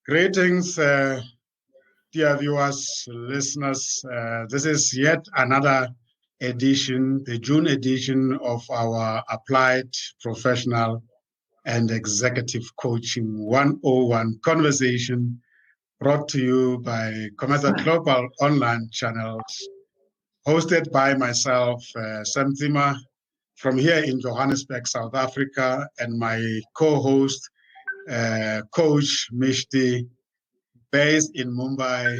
Greetings, dear viewers, listeners. This is yet another edition, the June edition of our Applied Professional and Executive Coaching 101 conversation brought to you by COMETSA Global Online Channels, hosted by myself, Tsima, from here in Johannesburg, South Africa, and my co-host, Coach Mishti, based in Mumbai.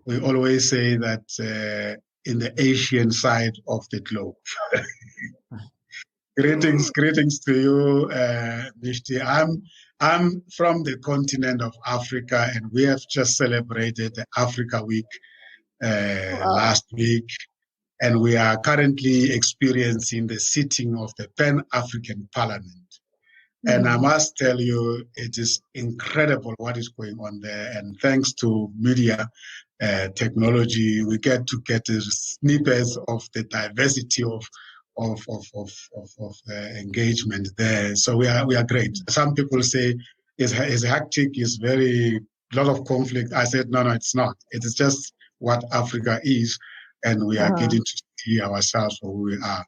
We always say that in the Asian side of the globe. Greetings to you, Mishti. I'm from the continent of Africa, and we have just celebrated the Africa Week last week, and we are currently experiencing the sitting of the Pan-African Parliament. And I must tell you, it is incredible what is going on there. And thanks to media technology, we get snippets of the diversity of engagement there. So we are great. Some people say it's hectic, it's very lot of conflict. I said no, it's not. It is just what Africa is, and we are getting to see ourselves for who we are.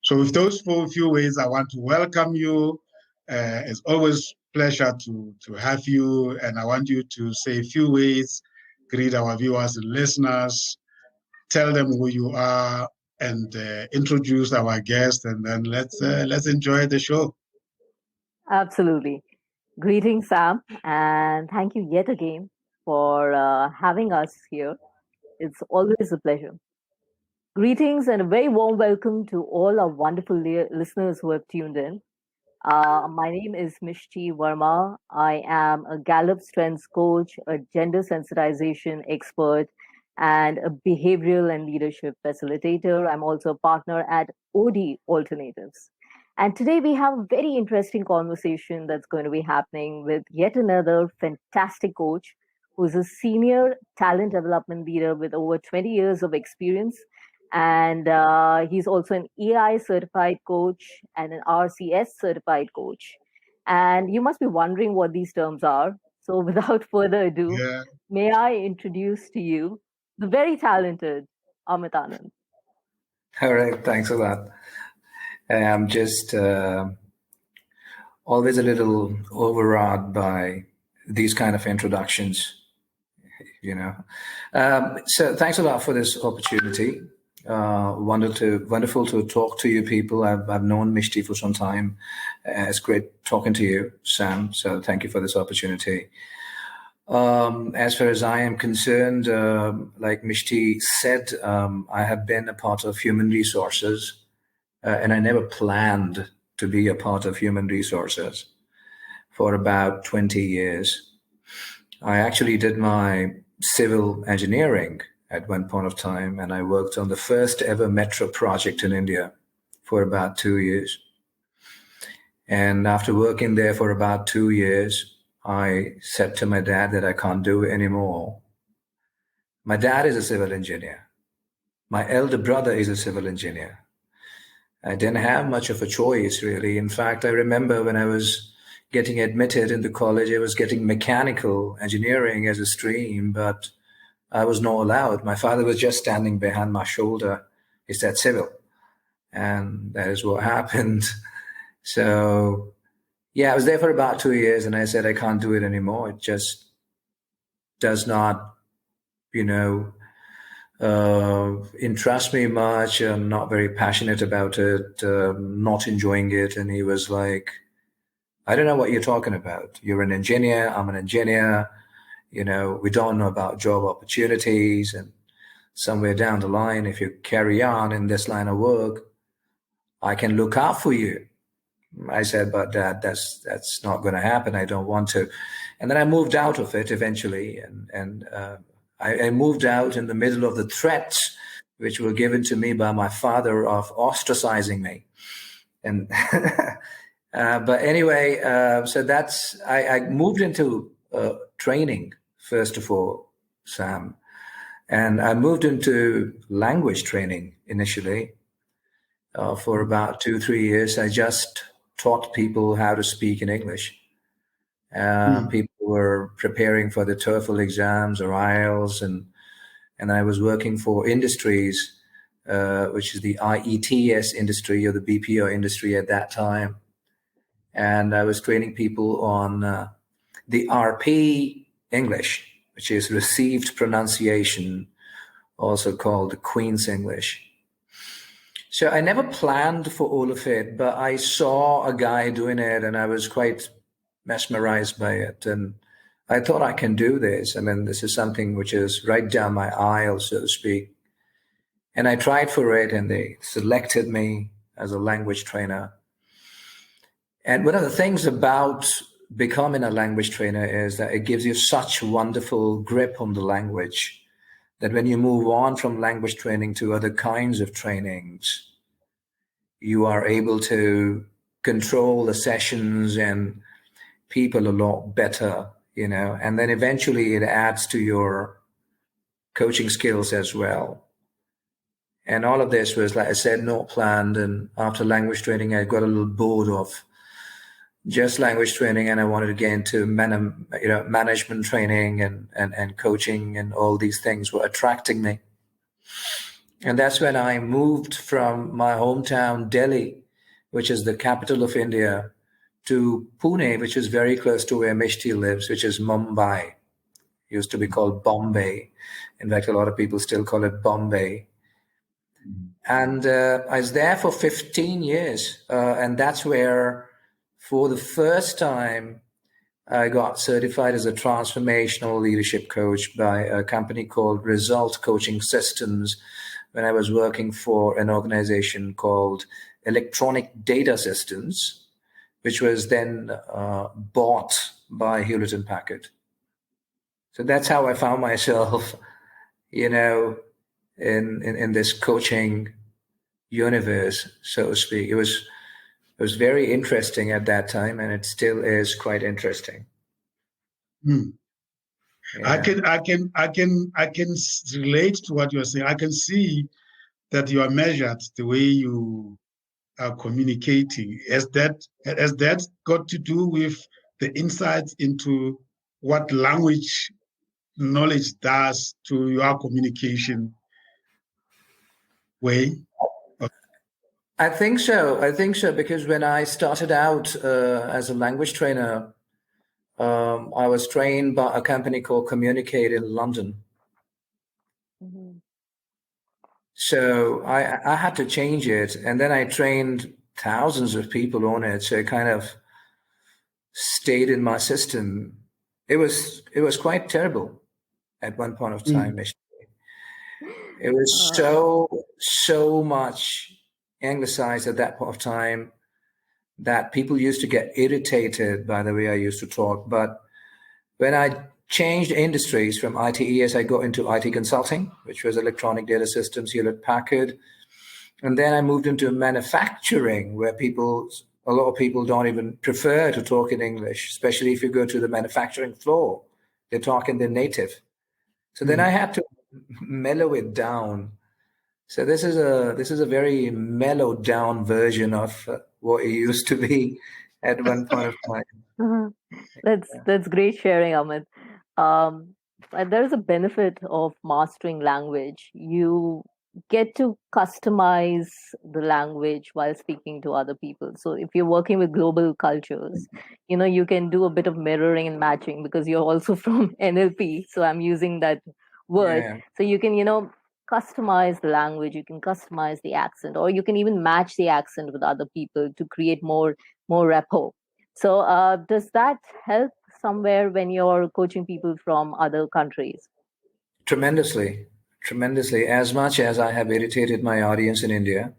So with those few ways, I want to welcome you. It's always pleasure to have you, and I want you to say a few ways, greet our viewers and listeners, tell them who you are, and introduce our guest, and then let's enjoy the show. Absolutely. Greetings, Sam, and thank you yet again for having us here. It's always a pleasure. Greetings and a very warm welcome to all our wonderful listeners who have tuned in. My name is Mishti Verma. I am a Gallup Strengths coach, a gender sensitization expert, and a behavioral and leadership facilitator. I'm also a partner at OD Alternatives. And today we have a very interesting conversation that's going to be happening with yet another fantastic coach who's a senior talent development leader with over 20 years of experience. And he's also an EI certified coach and an RCS certified coach. And you must be wondering what these terms are. So without further ado, may I introduce to you the very talented Amit Anand. All right, thanks a lot. I'm just always a little overawed by these kind of introductions, you know. So thanks a lot for this opportunity. Wonderful to talk to you people. I've known Mishti for some time. It's great talking to you, Sam. So thank you for this opportunity. As far as I am concerned, like Mishti said, I have been a part of human resources, and I never planned to be a part of human resources for about 20 years. I actually did my civil engineering at one point of time, and I worked on the first ever metro project in India for about 2 years. And after working there for about 2 years, I said to my dad that I can't do it anymore. My dad is a civil engineer. My elder brother is a civil engineer. I didn't have much of a choice, really. In fact, I remember when I was getting admitted into college, I was getting mechanical engineering as a stream, but I was not allowed. My father was just standing behind my shoulder. He said civil. And that is what happened. So, yeah, I was there for about 2 years, and I said, I can't do it anymore. It just does not, interest me much. I'm not very passionate about it, not enjoying it. And he was like, I don't know what you're talking about. You're an engineer. I'm an engineer. We don't know about job opportunities. And somewhere down the line, if you carry on in this line of work, I can look out for you. I said, but Dad, that's not going to happen. I don't want to. And then I moved out of it eventually. And I moved out in the middle of the threats which were given to me by my father of ostracizing me. And but anyway, so I moved into training, first of all, Sam. And I moved into language training initially for about 2-3 years. I just taught people how to speak in English. People were preparing for the TOEFL exams or IELTS, and I was working for industries, which is the IETS industry or the BPO industry at that time. And I was training people on the RP English, which is received pronunciation, also called the Queen's English. So I never planned for all of it, but I saw a guy doing it and I was quite mesmerized by it. And I thought I can do this. I mean, this is something which is right down my aisle, so to speak. And I tried for it and they selected me as a language trainer. And one of the things about becoming a language trainer is that it gives you such wonderful grip on the language that when you move on from language training to other kinds of trainings, you are able to control the sessions and people a lot better, and then eventually it adds to your coaching skills as well. And all of this was, like I said, not planned. And after language training, I got a little bored of just language training, and I wanted to get into management training and coaching, and all these things were attracting me. And that's when I moved from my hometown, Delhi, which is the capital of India, to Pune, which is very close to where Mishti lives, which is Mumbai. It used to be called Bombay. In fact, a lot of people still call it Bombay. And I was there for 15 years. And that's where, for the first time, I got certified as a transformational leadership coach by a company called Result Coaching Systems, when I was working for an organization called Electronic Data Systems, which was then bought by Hewlett & Packard. So that's how I found myself, in this coaching universe, so to speak. It was very interesting at that time, and it still is quite interesting. Yeah. I can relate to what you're saying. I can see that you are measured the way you are communicating. Has that got to do with the insights into what language knowledge does to your communication way? I think so, because when I started out as a language trainer, I was trained by a company called Communicate in London. Mm-hmm. So I had to change it, and then I trained thousands of people on it. So it kind of stayed in my system. It was quite terrible at one point of time. It was so much anglicized at that point of time that people used to get irritated by the way I used to talk. But when I changed industries from ITES. I got into IT consulting, which was electronic data systems, Hewlett Packard. And then I moved into manufacturing, where a lot of people don't even prefer to talk in English, especially if you go to the manufacturing floor. They talk in their native. So then I had to mellow it down. So this is a very mellowed down version of what it used to be at one point of time. That's great sharing, Amit. And there is a benefit of mastering language. You get to customize the language while speaking to other people. So if you're working with global cultures, you can do a bit of mirroring and matching because you're also from NLP. So I'm using that word. Yeah. So you can, customize the language, you can customize the accent, or you can even match the accent with other people to create more rapport. So, does that help somewhere when you're coaching people from other countries? Tremendously, tremendously. As much as I have irritated my audience in India,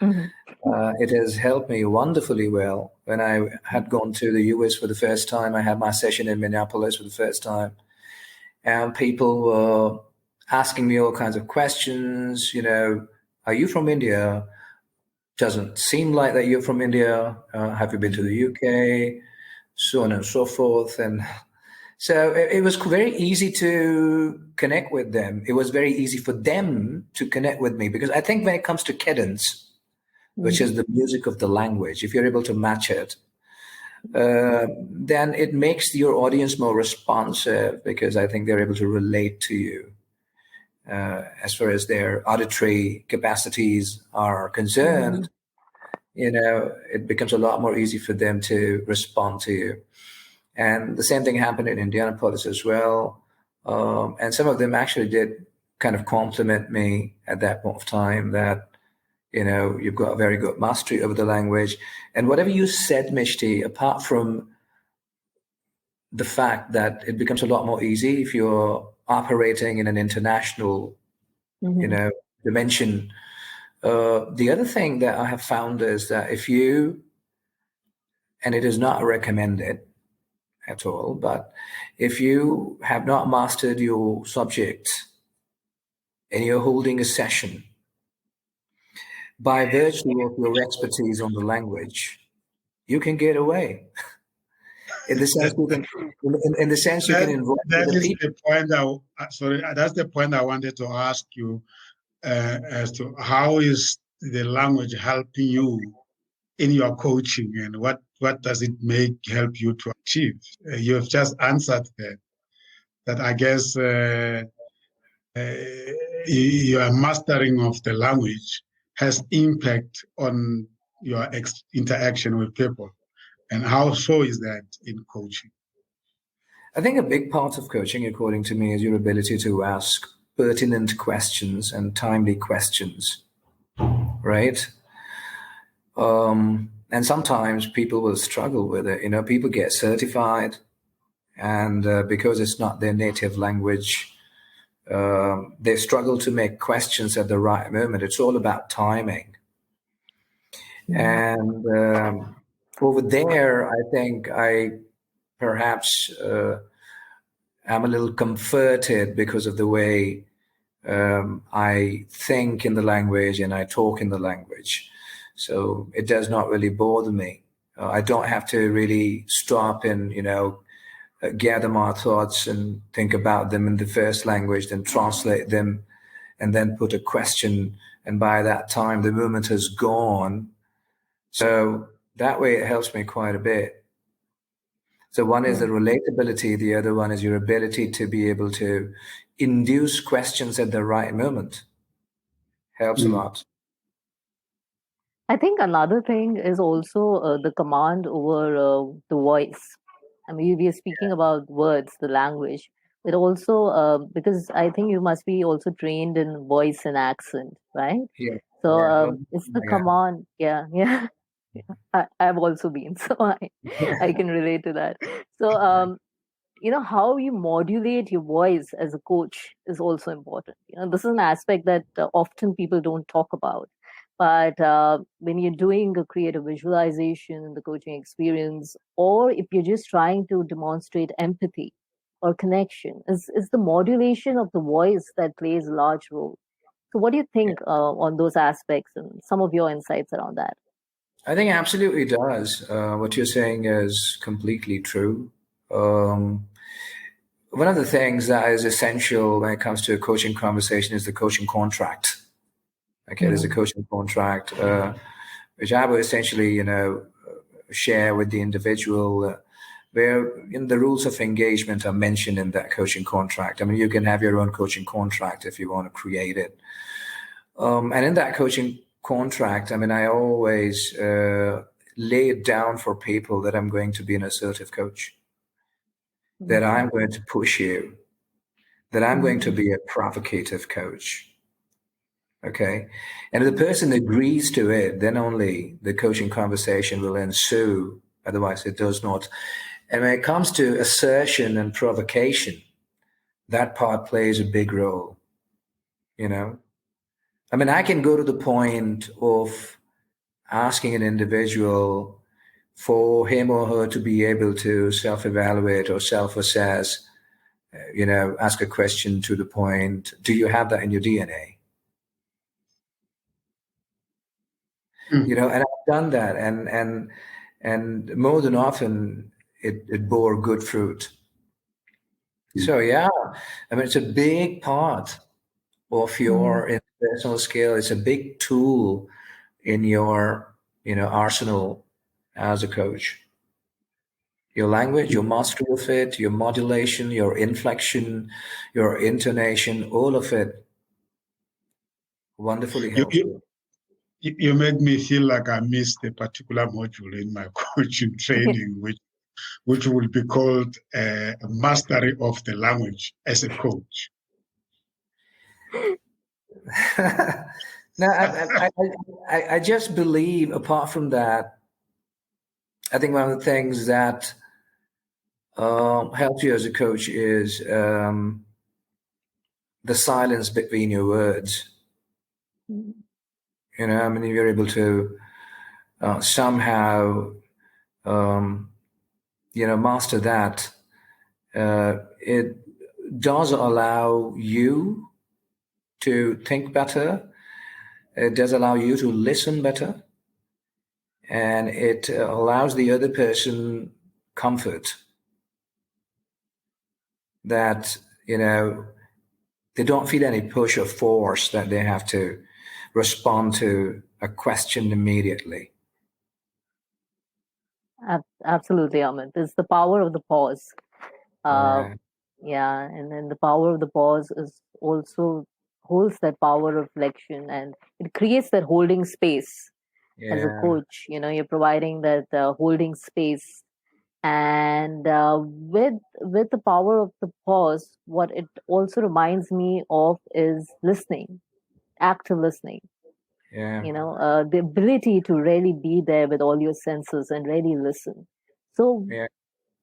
it has helped me wonderfully well. When I had gone to the US for the first time, I had my session in Minneapolis for the first time, and people were asking me all kinds of questions. Are you from India? Doesn't seem like that you're from India. Have you been to the UK? So on and so forth. And so it was very easy to connect with them. It was very easy for them to connect with me, because I think when it comes to cadence, which is the music of the language, if you're able to match it, then it makes your audience more responsive, because I think they're able to relate to you as far as their auditory capacities are concerned. It becomes a lot more easy for them to respond to you. And the same thing happened in Indianapolis as well. And some of them actually did kind of compliment me at that point of time that, you've got a very good mastery over the language. And whatever you said, Mishti, apart from the fact that it becomes a lot more easy if you're operating in an international, dimension. The other thing that I have found is that and it is not recommended at all, but if you have not mastered your subject and you're holding a session, by virtue of your expertise on the language, you can get away. In the sense you can involve that is people. the point. Sorry, that's the point I wanted to ask you as to how is the language helping you in your coaching, and what does it help you to achieve? You have just answered that I guess your mastering of the language has impact on your interaction with people. And how so is that in coaching? I think a big part of coaching, according to me, is your ability to ask pertinent questions and timely questions, right? And sometimes people will struggle with it. People get certified, and because it's not their native language, they struggle to make questions at the right moment. It's all about timing. And over there, I think I perhaps am a little comforted because of the way I think in the language and I talk in the language. So it does not really bother me. I don't have to really stop and, gather my thoughts and think about them in the first language, then translate them, and then put a question. And by that time, the movement has gone. So that way it helps me quite a bit. So one is the relatability. The other one is your ability to be able to induce questions at the right moment. Helps a lot. I think another thing is also the command over the voice. I mean, we are speaking about words, the language, but also because I think you must be also trained in voice and accent, right? Yeah. So it's the command. Yeah, yeah. I've also been, so I can relate to that. So how you modulate your voice as a coach is also important. This is an aspect that often people don't talk about, but when you're doing a creative visualization in the coaching experience, or if you're just trying to demonstrate empathy, or connection is the modulation of the voice that plays a large role. So what do you think on those aspects and some of your insights around that? I think absolutely does. What you're saying is completely true. One of the things that is essential when it comes to a coaching conversation is the coaching contract. Okay, there's a coaching contract, which I would essentially, share with the individual, where the rules of engagement are mentioned in that coaching contract. I mean, you can have your own coaching contract if you want to create it. And in that coaching contract, I mean, I always lay it down for people that I'm going to be an assertive coach, that I'm going to push you, that I'm going to be a provocative coach. Okay. And if the person agrees to it, then only the coaching conversation will ensue. Otherwise, it does not. And when it comes to assertion and provocation, that part plays a big role. I mean, I can go to the point of asking an individual for him or her to be able to self-evaluate or self-assess, ask a question to the point, do you have that in your DNA? And I've done that, and more than often it bore good fruit. So yeah, I mean, it's a big part of your interpersonal skill. It's a big tool in your arsenal as a coach. Your language, your mastery of it, your modulation, your inflection, your intonation, all of it wonderfully helpful. You made me feel like I missed a particular module in my coaching training, which would be called mastery of the language as a coach. No, I just believe, apart from that, I think one of the things that helps you as a coach is the silence between your words. I mean, you're able to somehow, master that. It does allow you to think better. It does allow you to listen better. And it allows the other person comfort that, they don't feel any push or force that they have to respond to a question immediately. Absolutely, Amit. It's the power of the pause. Yeah, and then the power of the pause is also holds that power of reflection, and it creates that holding space. As a coach, you're providing that holding space, and with the power of the pause, what it also reminds me of is listening, active listening. The ability to really be there with all your senses and really listen. So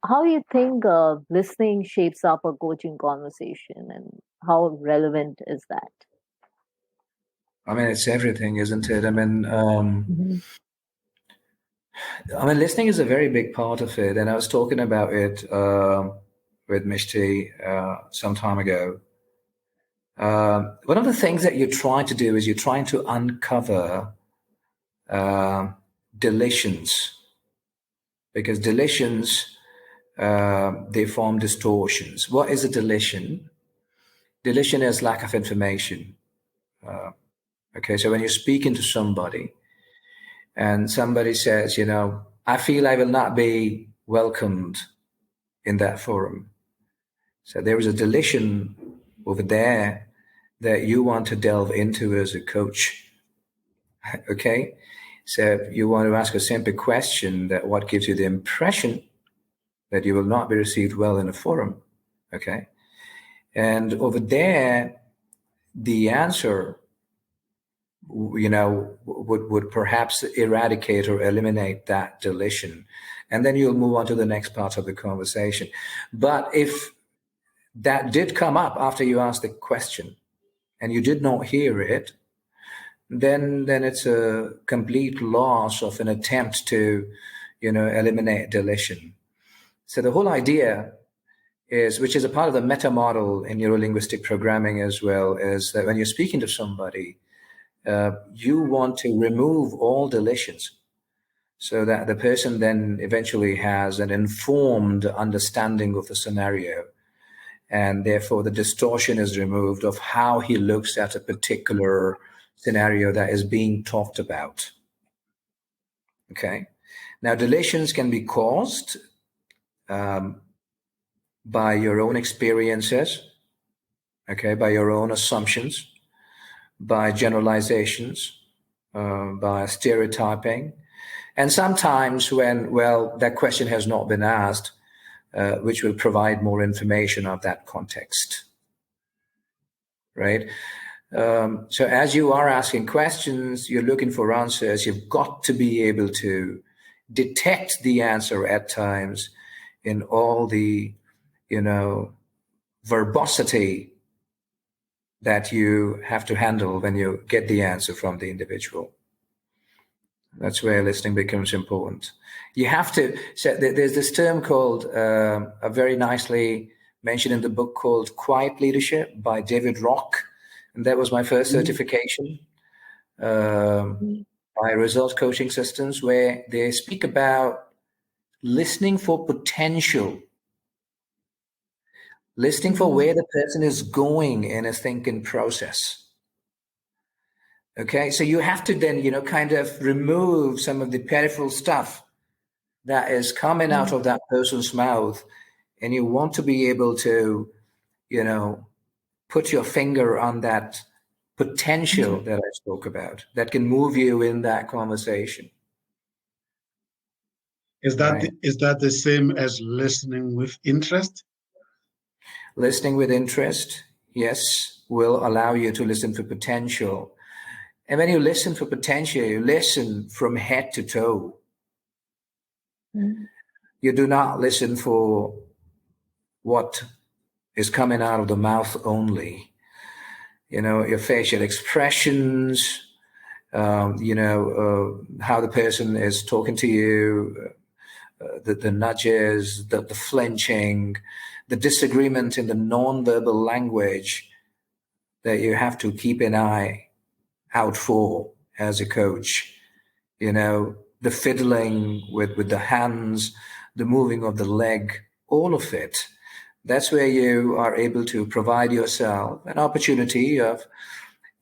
how do you think listening shapes up a coaching conversation, and how relevant is that? I mean, it's everything, isn't it? I mean, listening is a very big part of it, and I was talking about it with Mishti some time ago. One of the things that you're trying to do is you're trying to uncover deletions, because deletions, they form distortions. What is a deletion? Deletion is lack of information. Okay, so when you're speaking to somebody and somebody says, I feel I will not be welcomed in that forum. So there is a deletion over there that you want to delve into as a coach. Okay, so you want to ask a simple question that what gives you the impression that you will not be received well in a forum. Okay, and over there, the answer, would perhaps eradicate or eliminate that deletion. And then you'll move on to the next part of the conversation. But if that did come up after you asked the question and you did not hear it, then it's a complete loss of an attempt to, eliminate deletion. So the whole idea which is a part of the meta model in neurolinguistic programming as well, is that when you're speaking to somebody, you want to remove all deletions so that the person then eventually has an informed understanding of the scenario. And therefore, the distortion is removed of how he looks at a particular scenario that is being talked about. Okay. Now, deletions can be caused by your own experiences, okay, by your own assumptions, by generalizations, by stereotyping. And sometimes when, well, that question has not been asked, which will provide more information of that context, right? So as you are asking questions, you're looking for answers, you've got to be able to detect the answer at times in all the, verbosity that you have to handle when you get the answer from the individual. That's where listening becomes important. You have to, so there's this term called, very nicely mentioned in the book called Quiet Leadership by David Rock. And that was my first certification by Results Coaching Systems, where they speak about listening for potential, listening for where the person is going in a thinking process. Okay, so you have to then, kind of remove some of the peripheral stuff that is coming out of that person's mouth. And you want to be able to, put your finger on that potential that I spoke about that can move you in that conversation. Is that the same as listening with interest? Listening with interest, yes, will allow you to listen for potential. And when you listen for potential, you listen from head to toe. You do not listen for what is coming out of the mouth only. Your facial expressions, how the person is talking to you, the nudges, the flinching, the disagreement in the non-verbal language that you have to keep an eye out for as a coach. The fiddling with the hands, the moving of the leg, all of it. That's where you are able to provide yourself an opportunity of,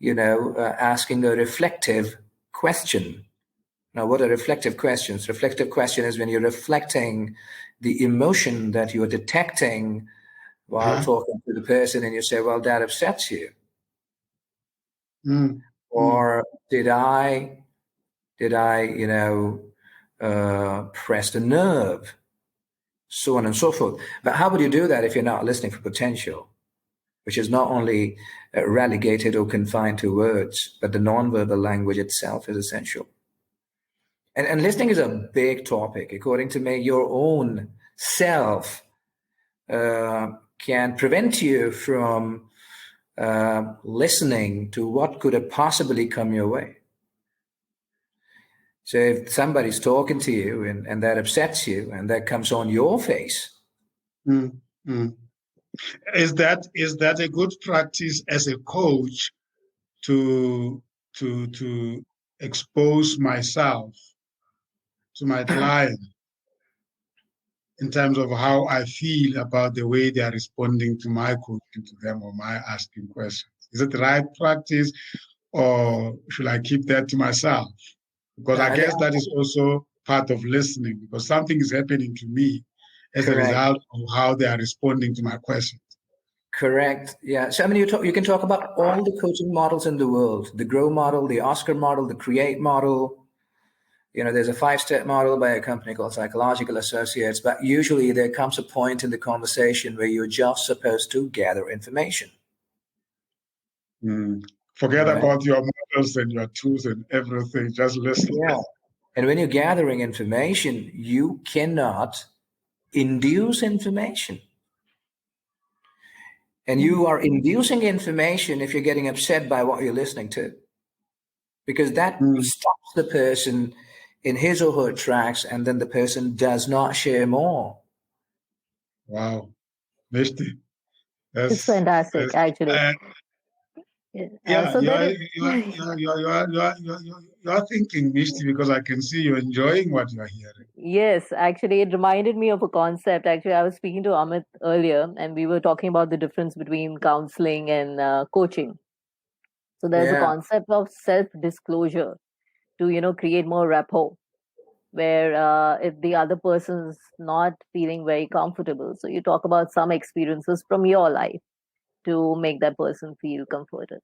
asking a reflective question. Now, what are reflective questions? Reflective question is when you're reflecting the emotion that you're detecting while talking to the person, and you say, well, that upsets you. Or did I, press the nerve? So on and so forth. But how would you do that if you're not listening for potential, which is not only relegated or confined to words, but the nonverbal language itself is essential. And listening is a big topic. According to me, your own self can prevent you from listening to what could have possibly come your way. So if somebody's talking to you and that upsets you and that comes on your face. Is that a good practice as a coach to expose myself to my client in terms of how I feel about the way they are responding to my coaching to them or my asking questions? Is it the right practice, or should I keep that to myself? Because I guess that is also part of listening, because something is happening to me as a result of how they are responding to my questions. Correct. Yeah. So, you can talk about all the coaching models in the world, the GROW model, the Oscar model, the CREATE model. There's a 5-step model by a company called Psychological Associates, but usually there comes a point in the conversation where you're just supposed to gather information. Forget about your models and your tools and everything. Just listen. Yeah. And when you're gathering information, you cannot induce information. And you are inducing information if you're getting upset by what you're listening to, because that stops the person in his or her tracks, and then the person does not share more. Wow. Mishti. It's fantastic, actually. Yeah, So there is. you are thinking, Mishti, because I can see you enjoying what you are hearing. Yes, actually, it reminded me of a concept. Actually, I was speaking to Amit earlier, and we were talking about the difference between counseling and coaching. So there's a Yeah. concept of self-disclosure to, create more rapport, where if the other person's not feeling very comfortable, so you talk about some experiences from your life to make that person feel comforted.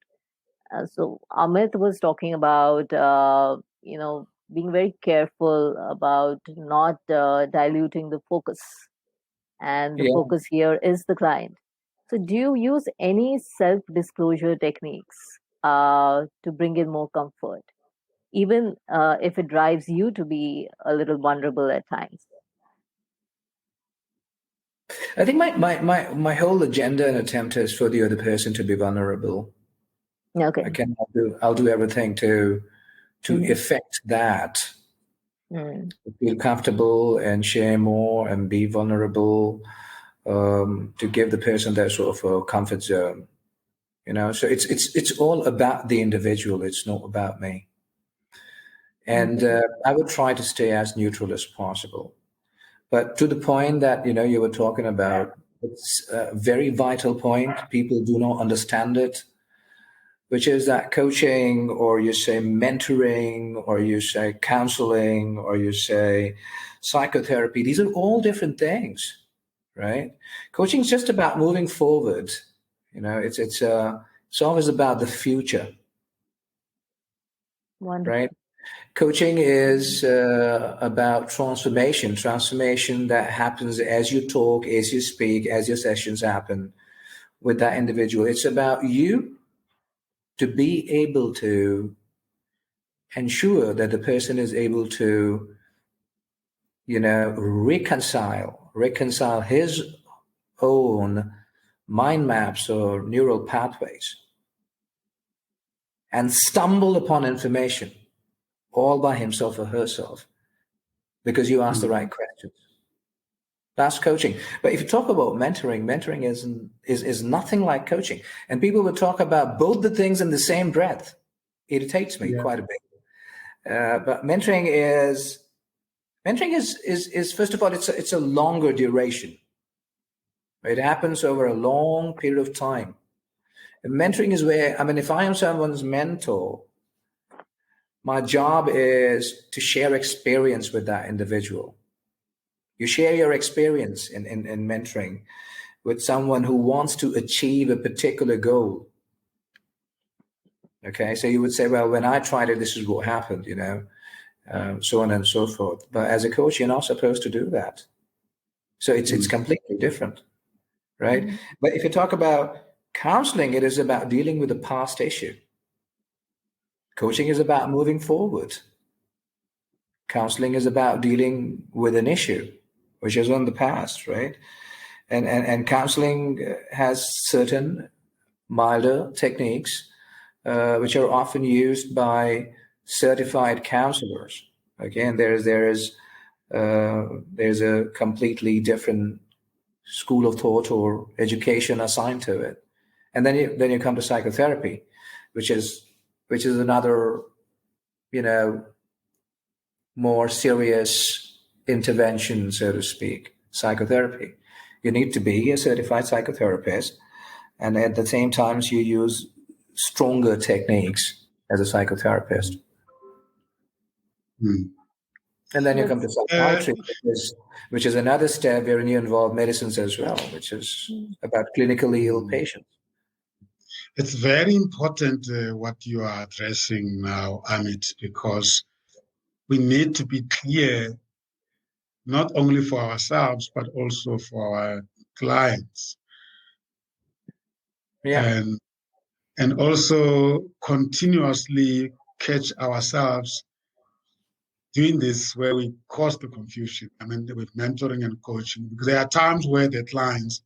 So Amit was talking about, being very careful about not diluting the focus, and the Yeah. focus here is the client. So, do you use any self-disclosure techniques to bring in more comfort, even if it drives you to be a little vulnerable at times? I think my whole agenda and attempt is for the other person to be vulnerable. Okay. I'll do everything to Mhm. effect that, Mm. feel comfortable and share more and be vulnerable, to give the person that sort of a comfort zone. So it's all about the individual. It's not about me. And Okay. I would try to stay as neutral as possible. But to the point that you were talking about, it's a very vital point. People do not understand it, which is that coaching, or you say mentoring, or you say counseling, or you say psychotherapy. These are all different things, right? Coaching is just about moving forward. It's always about the future, right? Wonderful. Coaching is about transformation that happens as you talk, as you speak, as your sessions happen with that individual. It's about you to be able to ensure that the person is able to, reconcile his own mind maps or neural pathways and stumble upon information all by himself or herself because you asked the right questions. That's coaching. But if you talk about mentoring is nothing like coaching. And people would talk about both the things in the same breath. It irritates me quite a bit. But mentoring is first of all, it's a longer duration. It happens over a long period of time. And mentoring is where, if I am someone's mentor, my job is to share experience with that individual. You share your experience in mentoring with someone who wants to achieve a particular goal. Okay, so you would say, well, when I tried it, this is what happened, so on and so forth. But as a coach, you're not supposed to do that. So it's completely different, right? Mm-hmm. But if you talk about counseling, it is about dealing with a past issue. Coaching is about moving forward. Counseling is about dealing with an issue, which is on the past, right? And counseling has certain milder techniques, which are often used by certified counselors. Again, there's a completely different school of thought or education assigned to it, and then you come to psychotherapy, which is another more serious intervention, so to speak. Psychotherapy, you need to be a certified psychotherapist, and at the same time you use stronger techniques as a psychotherapist. And then you come to psychiatry, which is another step wherein you involve medicines as well, which is about clinically ill patients. It's very important what you are addressing now, Amit, because we need to be clear, not only for ourselves, but also for our clients. Yeah. And also continuously catch ourselves doing this where we cause the confusion. With mentoring and coaching, because there are times where the clients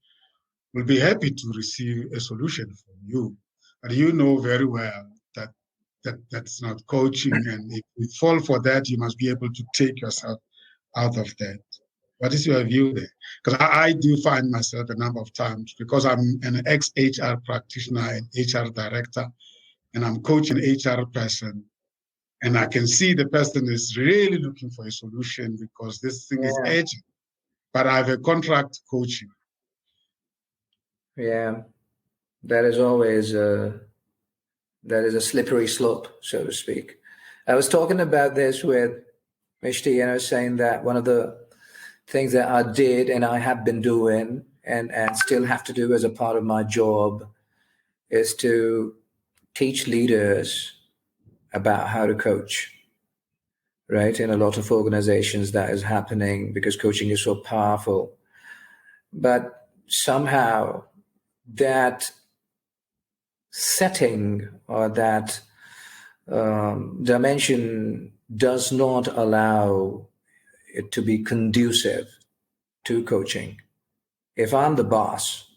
will be happy to receive a solution from you, but you know very well that that's not coaching, and if you fall for that, you must be able to take yourself out of that. What is your view there? Because I do find myself a number of times, because I'm an ex-HR practitioner and HR director, and I'm coaching HR person, and I can see the person is really looking for a solution because this thing is urgent. But I have a contract coaching. Yeah, that is always that is a slippery slope, so to speak. I was talking about this with Mishti, and I was saying that one of the things that I did and I have been doing and still have to do as a part of my job is to teach leaders about how to coach, right? In a lot of organizations that is happening because coaching is so powerful. But somehow that setting or that dimension does not allow it to be conducive to coaching. If I'm the boss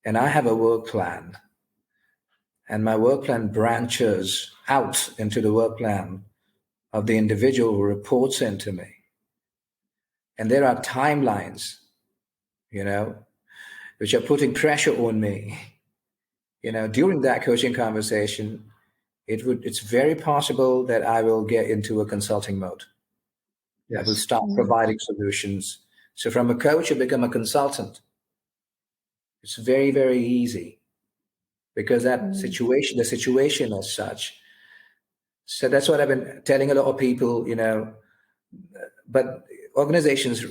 and I have a work plan and my work plan branches out into the work plan of the individual who reports into me, and there are timelines, which are putting pressure on me, during that coaching conversation, it's very possible that I will get into a consulting mode. Yes. I will start providing solutions. So from a coach, you become a consultant. It's very, very easy because the situation is such. So that's what I've been telling a lot of people, but organizations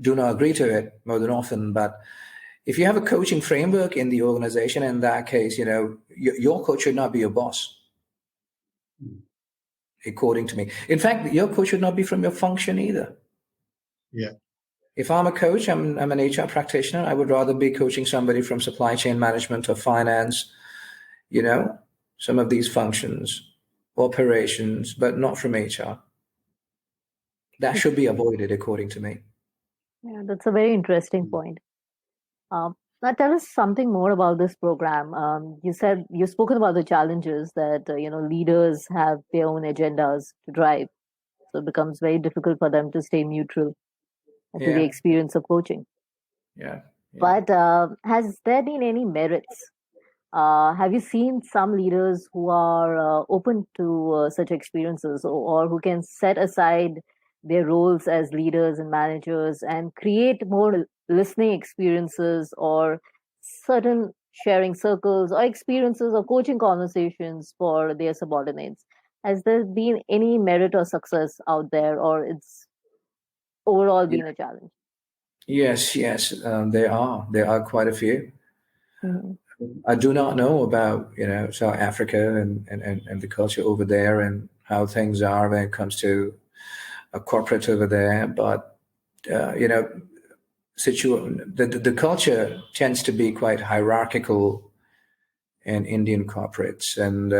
do not agree to it more than often. But if you have a coaching framework in the organization, in that case, your coach should not be your boss, according to me. In fact, your coach should not be from your function either. Yeah. If I'm a coach, I'm an HR practitioner, I would rather be coaching somebody from supply chain management or finance, some of these functions, operations, but not from HR. That should be avoided, according to me. Yeah, that's a very interesting point. Now, tell us something more about this program. You've spoken about the challenges that leaders have their own agendas to drive, so it becomes very difficult for them to stay neutral to the experience of coaching. Yeah. But has there been any merits? Have you seen some leaders who are open to such experiences, or who can set aside their roles as leaders and managers and create more listening experiences or certain sharing circles or experiences or coaching conversations for their subordinates? Has there been any merit or success out there, or it's overall been a challenge? Yes, there are quite a few. Mm-hmm. I do not know about South Africa and the culture over there and how things are when it comes to a corporate over there, but the culture tends to be quite hierarchical in Indian corporates, and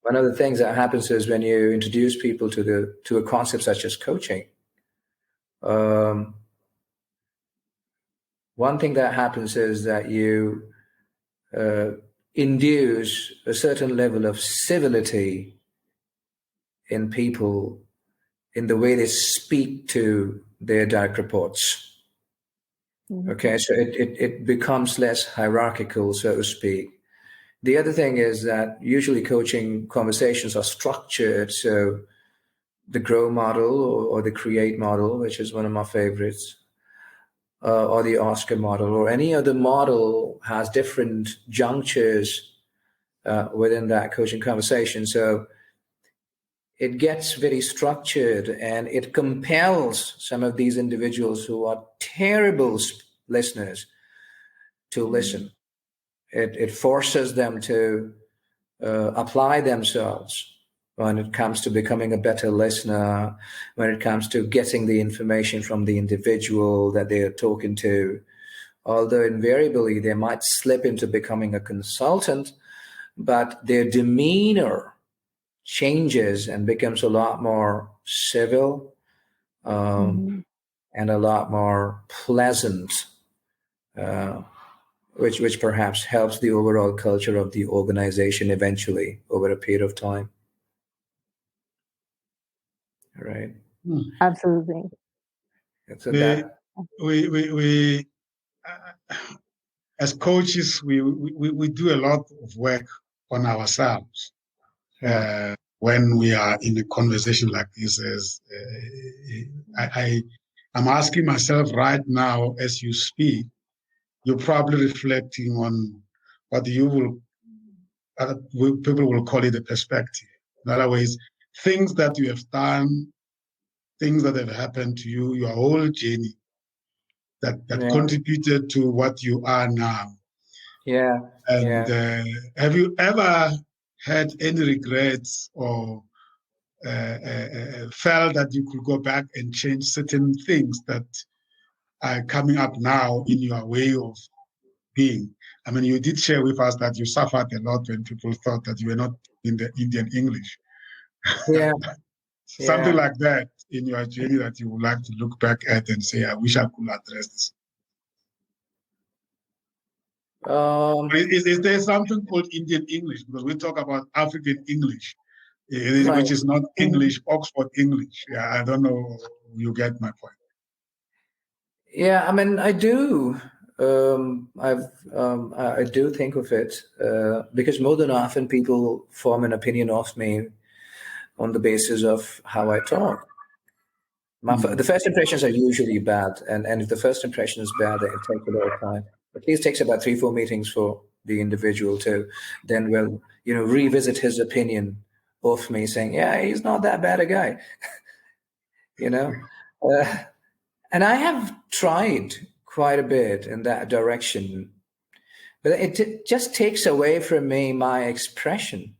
one of the things that happens is when you introduce people to a concept such as coaching. One thing that happens is that you induce a certain level of civility in people in the way they speak to their direct reports. Mm-hmm. Okay, so it becomes less hierarchical, so to speak. The other thing is that usually coaching conversations are structured. So the GROW model or the CREATE model, which is one of my favorites, or the Oscar model, or any other model has different junctures within that coaching conversation. So it gets very structured and it compels some of these individuals who are terrible listeners to listen. It forces them to apply themselves when it comes to becoming a better listener, when it comes to getting the information from the individual that they are talking to. Although invariably they might slip into becoming a consultant, but their demeanor changes and becomes a lot more civil and a lot more pleasant, which perhaps helps the overall culture of the organization eventually over a period of time. Right. Absolutely. So we, that, we as coaches, we do a lot of work on ourselves. When we are in a conversation like this, I'm asking myself right now as you speak, you're probably reflecting on what people will call it a perspective. In other words, things that you have done, things that have happened to you, your whole journey that contributed to what you are now. Yeah. And have you ever had any regrets or felt that you could go back and change certain things that are coming up now in your way of being? I mean, you did share with us that you suffered a lot when people thought that you were not in the Indian English. Yeah. Something like that in your journey that you would like to look back at and say, I wish I could address this. Is there something called Indian English? Because we talk about African English, which is not English, Oxford English. Yeah, I don't know. You get my point. Yeah, I mean, I do. I do think of it because more than often people form an opinion of me on the basis of how I talk. The first impressions are usually bad, and if the first impression is bad, then it takes a lot of time. At least takes about 3-4 meetings for the individual to then, revisit his opinion of me, saying, "Yeah, he's not that bad a guy," And I have tried quite a bit in that direction, but it just takes away from me my expression,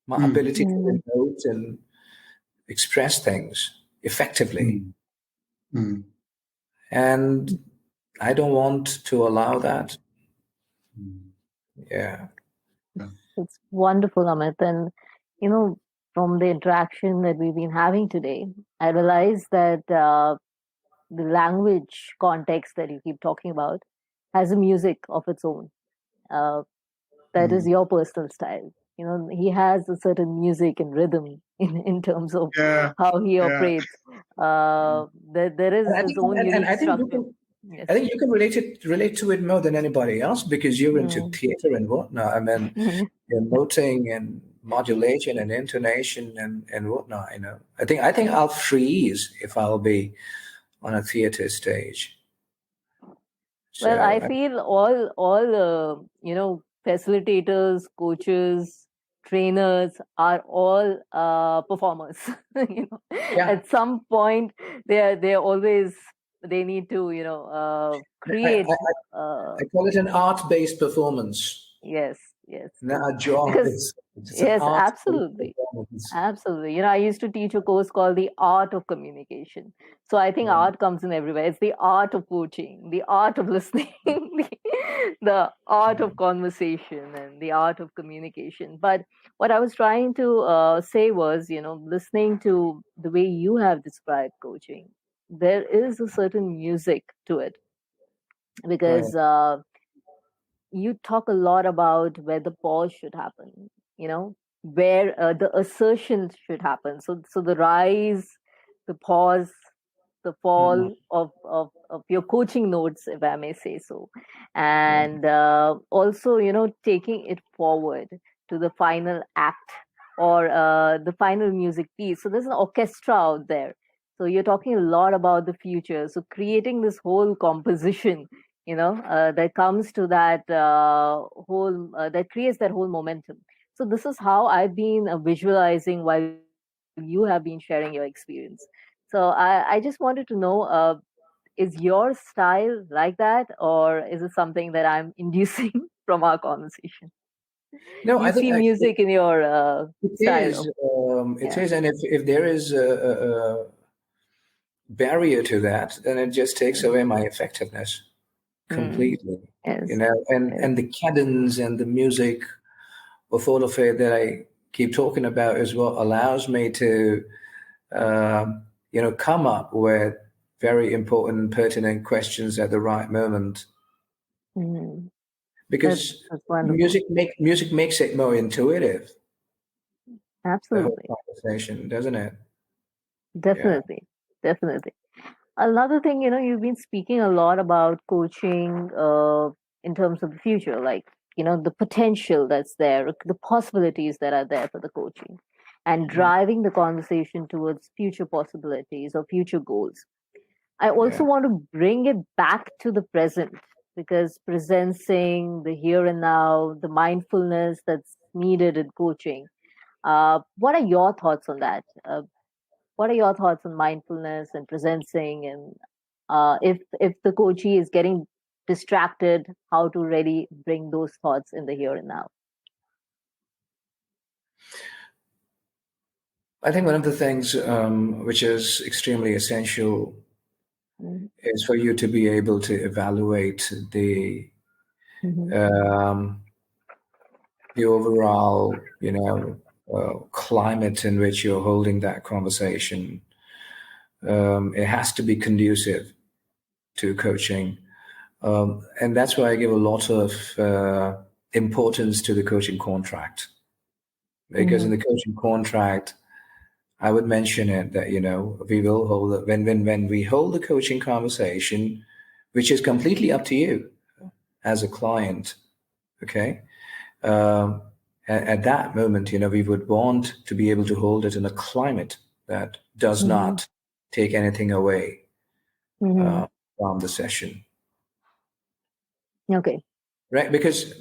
my ability to emote and express things effectively. And I don't want to allow that. Yeah. It's wonderful, Amit. And, from the interaction that we've been having today, I realized that the language context that you keep talking about has a music of its own. That is your personal style. He has a certain music and rhythm in terms of how he operates. There is his own unique structure. Yes. I think you can relate to it more than anybody else because you're into theater and whatnot. I mean, emoting and modulation and intonation and whatnot. I think I'll freeze if I'll be on a theater stage. Well, I feel all facilitators, coaches, trainers are all performers. At some point they always they need to create. I call it an art-based performance. Yes. Not a job. Yes, absolutely. Absolutely. I used to teach a course called the art of communication. So I think art comes in everywhere. It's the art of coaching, the art of listening, the art of conversation, and the art of communication. But what I was trying to say was, listening to the way you have described coaching, there is a certain music to it because you talk a lot about where the pause should happen, where the assertion should happen. So the rise, the pause, the fall of your coaching notes, if I may say so. And also, taking it forward to the final act or the final music piece. So there's an orchestra out there. So you're talking a lot about the future. So creating this whole composition that comes to that that creates that whole momentum. So this is how I've been visualizing while you have been sharing your experience. So I just wanted to know, is your style like that, or is it something that I'm inducing from our conversation? No, I think music in your style. It is, and if there is a barrier to that, then it just takes away my effectiveness completely. And the cadence and the music of all of it that I keep talking about is what allows me to come up with very important, pertinent questions at the right moment. Because music makes it more intuitive. Absolutely. The whole conversation, doesn't it? Definitely. Another thing, you've been speaking a lot about coaching in terms of the future, like, the potential that's there, the possibilities that are there for the coaching, and driving the conversation towards future possibilities or future goals. I also want to bring it back to the present, because presencing the here and now, the mindfulness that's needed in coaching. What are your thoughts on that? What are your thoughts on mindfulness and presencing, and if the coachee is getting distracted, how to really bring those thoughts in the here and now? I think one of the things which is extremely essential is for you to be able to evaluate the overall, climate in which you're holding that conversation. It has to be conducive to coaching. And that's why I give a lot of importance to the coaching contract. Because in the coaching contract, I would mention it that, we will hold when we hold the coaching conversation, which is completely up to you as a client. Okay. At that moment, we would want to be able to hold it in a climate that does not take anything away from the session. Okay. Right. Because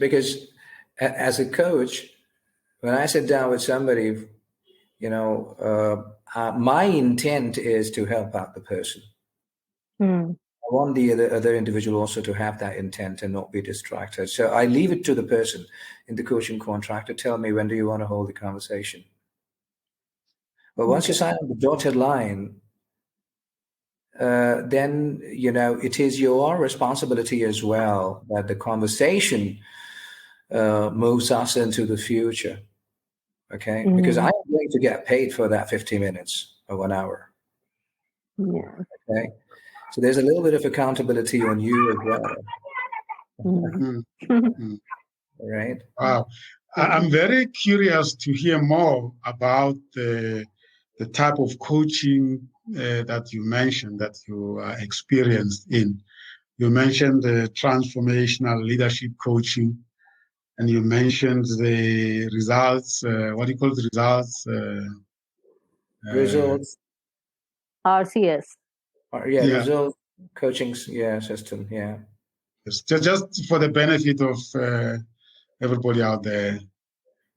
as a coach, when I sit down with somebody, my intent is to help out the person. I want the other individual also to have that intent and not be distracted. So I leave it to the person in the coaching contract to tell me, when do you want to hold the conversation? But once you sign on the dotted line, then, it is your responsibility as well that the conversation moves us into the future. Okay? Because I'm going to get paid for that 50 minutes or 1 hour. Yeah. Okay? So there's a little bit of accountability on you as well. Right? Wow. I'm very curious to hear more about the type of coaching that you mentioned that you are experienced in. You mentioned the transformational leadership coaching, and you mentioned the results. What do you call the results? Results. RCS. Result coaching system. Yeah. Just for the benefit of everybody out there,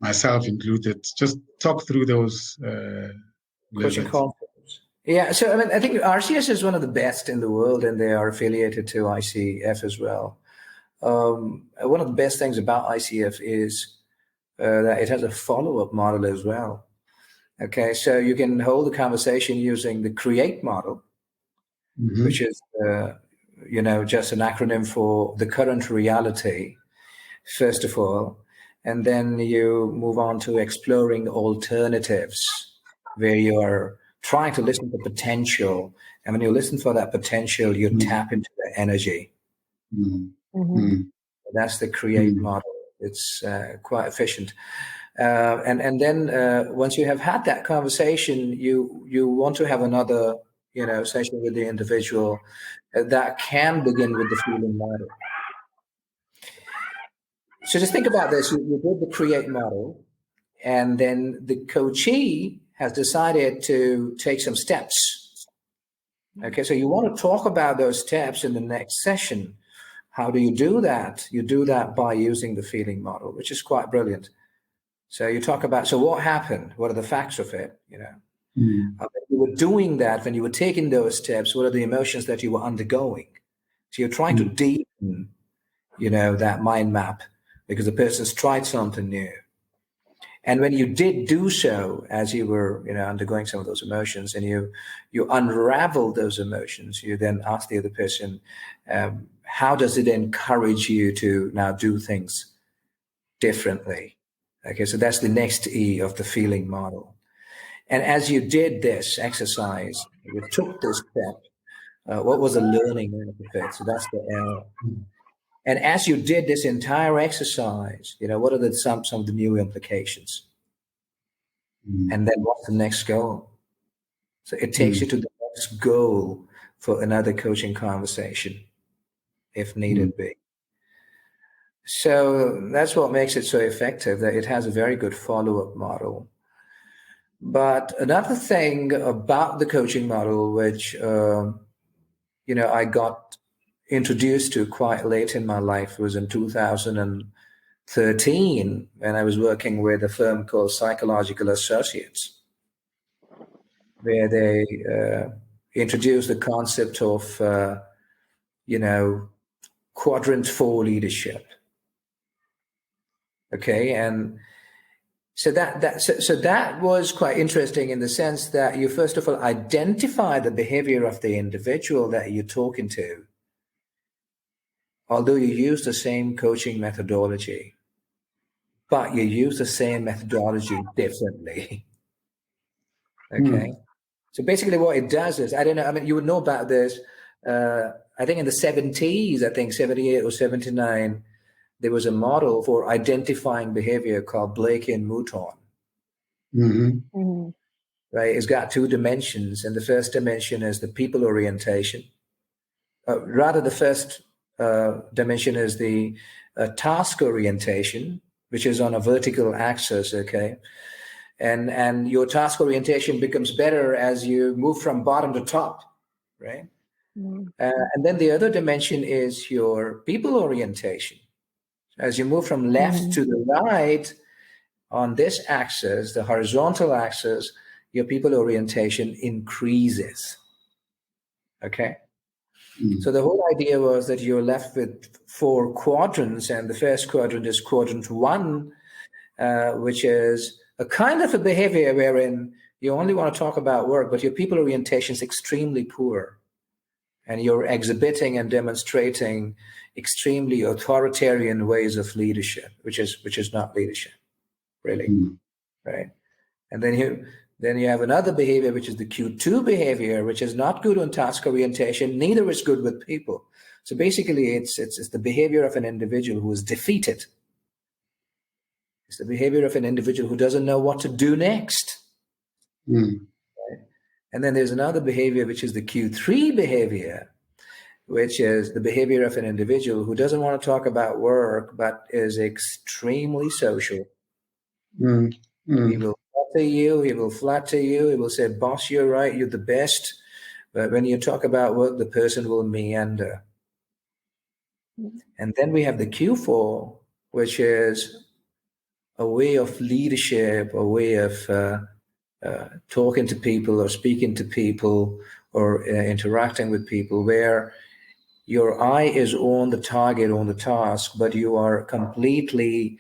myself included, just talk through those coaching concepts. Yeah, so I think RCS is one of the best in the world, and they are affiliated to ICF as well. One of the best things about ICF is that it has a follow-up model as well. Okay, so you can hold the conversation using the CREATE model, which is just an acronym for the current reality, first of all. And then you move on to exploring alternatives, where you are trying to listen for potential. And when you listen for that potential, you tap into the energy. That's the CREATE model. It's quite efficient. And then once you have had that conversation, you want to have another session with the individual that can begin with the feeling model. So just think about this. You did the CREATE model, and then the coachee has decided to take some steps. Okay, so you want to talk about those steps in the next session. How do you do that? You do that by using the feeling model, which is quite brilliant. So you talk about, so what happened? What are the facts of it? When you were doing that, when you were taking those steps, what are the emotions that you were undergoing? So you're trying to deepen, that mind map, because the person's tried something new. And when you did do so, as you were, undergoing some of those emotions, and you unravel those emotions, you then ask the other person, how does it encourage you to now do things differently? Okay, so that's the next E of the feeling model. And as you did this exercise, you took this step, what was the learning out of it? So that's the L. And as you did this entire exercise, what are some of the new implications? And then what's the next goal? So it takes you to the next goal for another coaching conversation, if needed be. So that's what makes it so effective, that it has a very good follow-up model. But another thing about the coaching model, which I got introduced to quite late in my life, was in 2013 when I was working with a firm called Psychological Associates, where they introduced the concept of quadrant 4 leadership. Okay, and so that was quite interesting in the sense that you first of all identify the behavior of the individual that you're talking to, although you use the same coaching methodology, but you use the same methodology differently. Okay, so basically what it does is, I don't know, I mean, you would know about this. I think in the 70s, I think 78 or 79, there was a model for identifying behavior called Blakean Mouton. Right? It's got 2 dimensions. And the first dimension is the people orientation. The first dimension is the task orientation, which is on a vertical axis, okay? And your task orientation becomes better as you move from bottom to top, right? And then the other dimension is your people orientation. As you move from left to the right on this axis, the horizontal axis, your people orientation increases. Okay? So the whole idea was that you're left with 4 quadrants, and the first quadrant is quadrant 1, which is a kind of a behavior wherein you only want to talk about work, but your people orientation is extremely poor. And you're exhibiting and demonstrating extremely authoritarian ways of leadership, which is not leadership, really, right? And then you have another behavior, which is the Q2 behavior, which is not good on task orientation, neither is good with people. So basically, it's the behavior of an individual who is defeated. It's the behavior of an individual who doesn't know what to do next. And then there's another behavior, which is the Q3 behavior, which is the behavior of an individual who doesn't want to talk about work, but is extremely social. He will flatter you, he will say, boss, you're right, you're the best. But when you talk about work, the person will meander. And then we have the Q4, which is a way of leadership, a way of talking to people or speaking to people or interacting with people, where your eye is on the target, on the task, but you are completely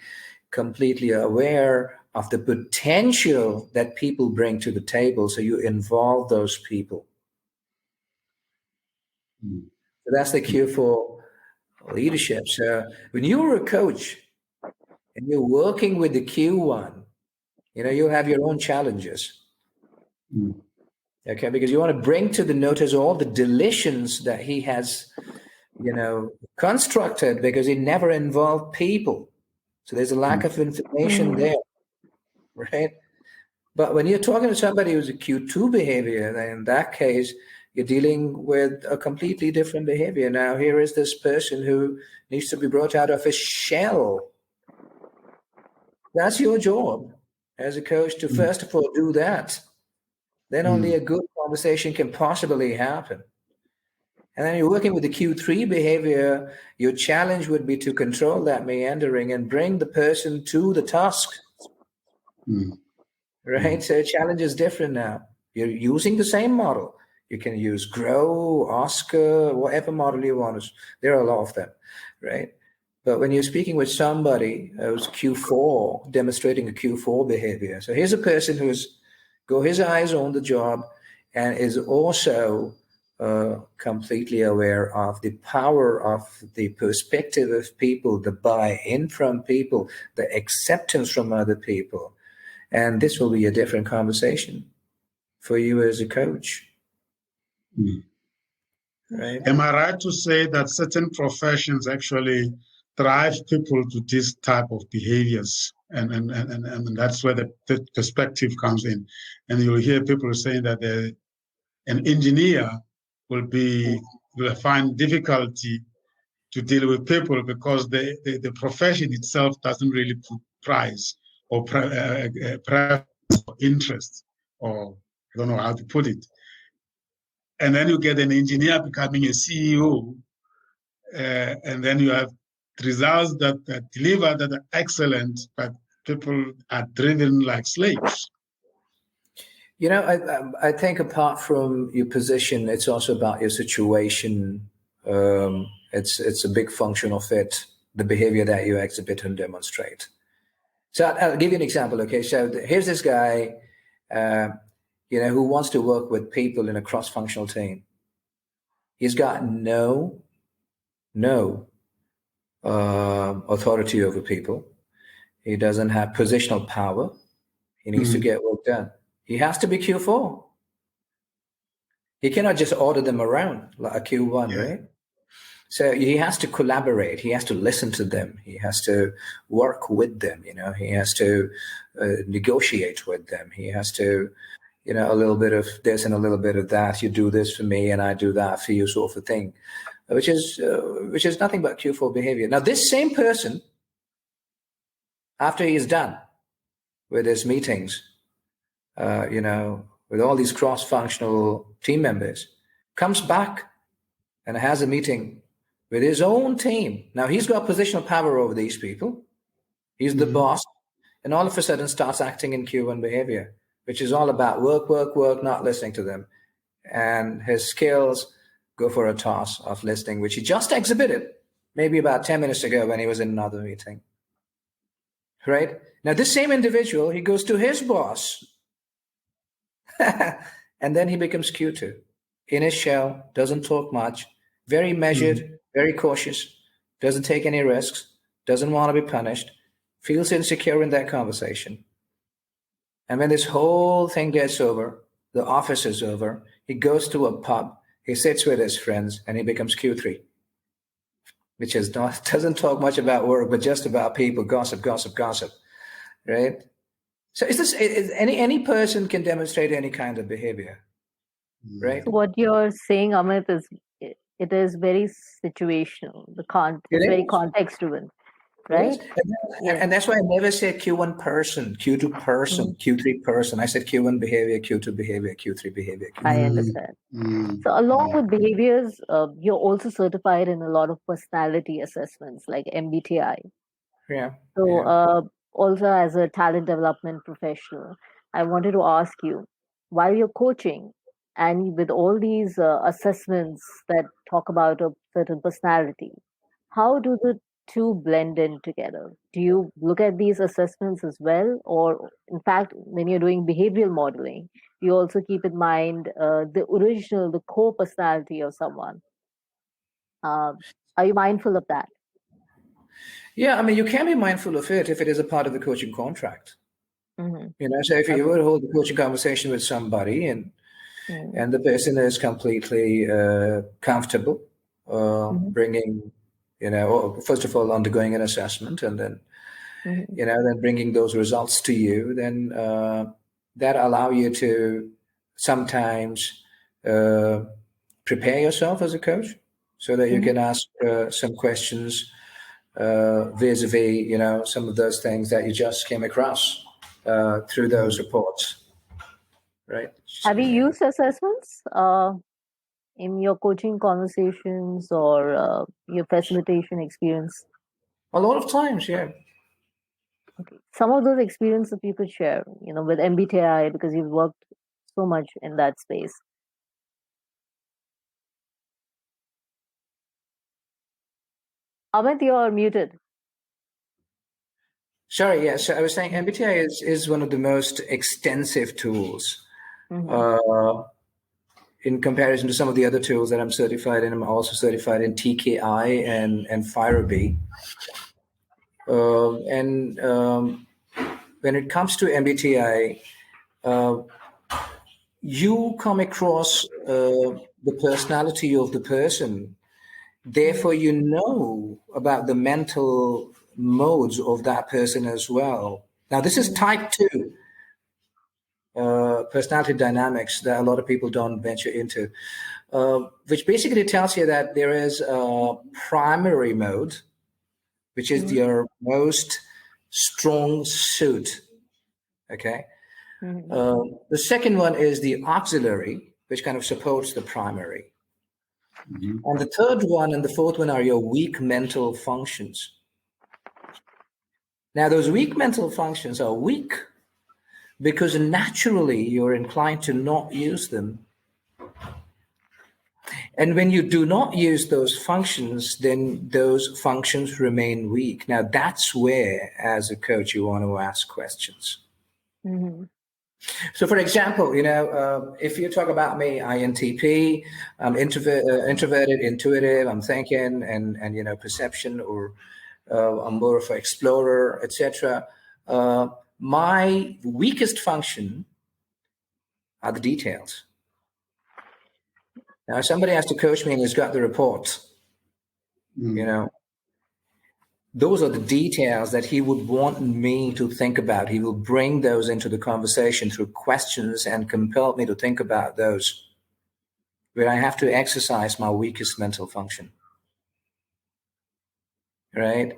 aware of the potential that people bring to the table. So you involve those people. So that's the cue for leadership. So when you're a coach and you're working with the Q1, you have your own challenges. Okay, because you want to bring to the notice all the deletions that he has, constructed, because he never involved people. So there's a lack of information there, right? But when you're talking to somebody who's a Q2 behavior, then in that case, you're dealing with a completely different behavior. Now, here is this person who needs to be brought out of his shell. That's your job as a coach to first of all do that. Then only a good conversation can possibly happen. And then you're working with the Q3 behavior, your challenge would be to control that meandering and bring the person to the task. Right? So challenge is different now. You're using the same model. You can use Grow, Oscar, whatever model you want. There are a lot of them, right? But when you're speaking with somebody who's Q4, demonstrating a Q4 behavior. So here's a person who's got his eyes on the job and is also completely aware of the power of the perspective of people, the buy-in from people, the acceptance from other people. And this will be a different conversation for you as a coach. Right? Am I right to say that certain professions actually drive people to this type of behaviors? And that's where the perspective comes in. And you'll hear people saying that an engineer will find difficulty to deal with people because the profession itself doesn't really put price or preference or interest, or I don't know how to put it. And then you get an engineer becoming a CEO, and then you have results that deliver that are excellent, but people are driven like slaves. You know, I think apart from your position, it's also about your situation. It's a big function of it, the behavior that you exhibit and demonstrate. So I'll give you an example. Okay, so here's this guy, who wants to work with people in a cross-functional team. He's got no authority over people. He doesn't have positional power. He needs to get work done. He has to be Q4. He cannot just order them around like a Q1, right? So he has to collaborate. He has to listen to them. He has to work with them. He has to negotiate with them. He has to, a little bit of this and a little bit of that. You do this for me and I do that for you, sort of thing, which is nothing but Q4 behavior. Now, this same person, after he's done with his meetings, with all these cross-functional team members, comes back and has a meeting with his own team. Now, he's got positional power over these people. He's the boss. And all of a sudden starts acting in Q1 behavior, which is all about work, work, work, not listening to them. And his skills go for a toss of listening, which he just exhibited maybe about 10 minutes ago when he was in another meeting. Right? Now, this same individual, he goes to his boss. And then he becomes Q2. In his shell, doesn't talk much, very measured, very cautious, doesn't take any risks, doesn't want to be punished, feels insecure in that conversation. And when this whole thing gets over, the office is over, he goes to a pub, he sits with his friends, and he becomes Q3, which doesn't talk much about work, but just about people, gossip, gossip, gossip, right? So any person can demonstrate any kind of behavior, right? So what you're saying, Amit, is it is very situational. It's very context driven, right? And that's why I never said Q1 person, Q2 person, Q3 person. I said Q1 behavior, Q2 behavior, Q3 behavior. I understand. So along with behaviors, you're also certified in a lot of personality assessments like MBTI. Yeah. So also as a talent development professional, I wanted to ask you, while you're coaching and with all these assessments that talk about a certain personality, how do the two blend in together? Do you look at these assessments as well? Or in fact, when you're doing behavioral modeling, you also keep in mind the core personality of someone? Are you mindful of that? Yeah, I mean, you can be mindful of it if it is a part of the coaching contract. So if you were to hold a coaching conversation with somebody and the person is completely comfortable bringing, first of all, undergoing an assessment and then, then bringing those results to you, then that allow you to sometimes prepare yourself as a coach so that you can ask some questions vis-a-vis, some of those things that you just came across through those reports, right? Have you used assessments in your coaching conversations or your facilitation experience? A lot of times, yeah. Okay. Some of those experiences you could share, with MBTI, because you've worked so much in that space. Amit, you're muted. Sorry, yeah. So I was saying MBTI is one of the most extensive tools in comparison to some of the other tools that I'm certified in. I'm also certified in TKI and Firebee. When it comes to MBTI, you come across the personality of the person. Therefore, you know about the mental modes of that person as well. Now, this is type 2. personality dynamics that a lot of people don't venture into, which basically tells you that there is a primary mode, which is your most strong suit. Okay. The second one is the auxiliary, which kind of supports the primary. And the third one and the fourth one are your weak mental functions. Now, those weak mental functions are weak because naturally you're inclined to not use them. And when you do not use those functions, then those functions remain weak. Now, that's where, as a coach, you want to ask questions. So, for example, if you talk about me, INTP, I'm introverted, intuitive, I'm thinking, and perception, or I'm more of an explorer, etc. My weakest function are the details. Now, if somebody has to coach me and has got the reports, those are the details that he would want me to think about. He will bring those into the conversation through questions and compel me to think about those, where I have to exercise my weakest mental function. Right?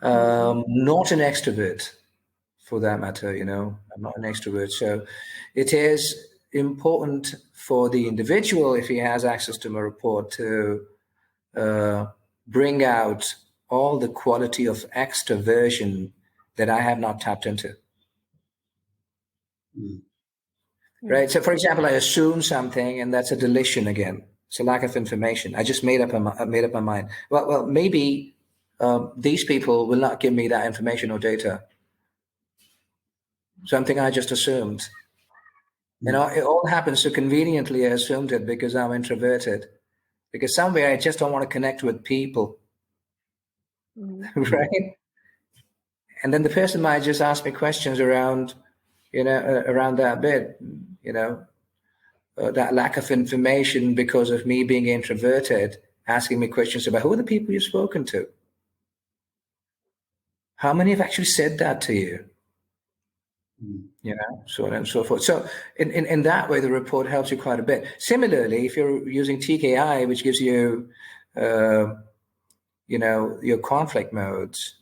Not an extrovert, for that matter, I'm not an extrovert. So it is important for the individual, if he has access to my report, to bring out all the quality of extroversion that I have not tapped into. Right? So, for example, I assume something, and that's a deletion again. It's a lack of information. I just made up my mind. Well, maybe these people will not give me that information or data. Something I just assumed. It all happens so conveniently. I assumed it because I'm introverted. Because somewhere I just don't want to connect with people. Right? And then the person might just ask me questions around, around that bit, that lack of information because of me being introverted, asking me questions about who are the people you've spoken to? How many have actually said that to you? So on and so forth. So in that way, the report helps you quite a bit. Similarly, if you're using TKI, which gives you, your conflict modes,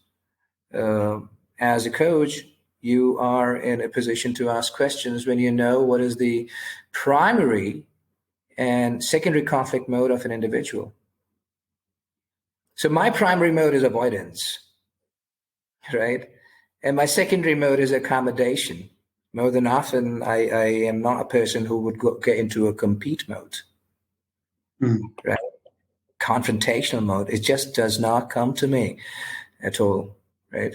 as a coach, you are in a position to ask questions when you know what is the primary and secondary conflict mode of an individual. So my primary mode is avoidance, right? And my secondary mode is accommodation. More than often, I am not a person who would get into a compete mode, right? Confrontational mode. It just does not come to me at all, right?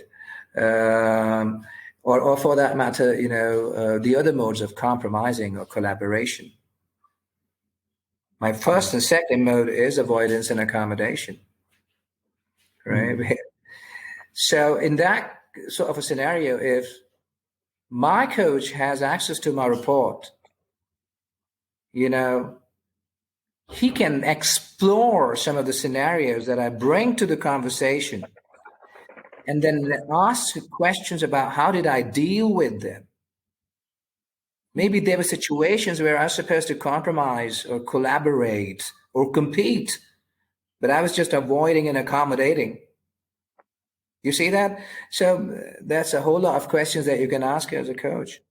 Or for that matter, the other modes of compromising or collaboration. My first and second mode is avoidance and accommodation, right? So in that sort of a scenario, if my coach has access to my report, he can explore some of the scenarios that I bring to the conversation and then ask questions about how did I deal with them. Maybe there were situations where I was supposed to compromise or collaborate or compete, but I was just avoiding and accommodating. You see that? So that's a whole lot of questions that you can ask as a coach.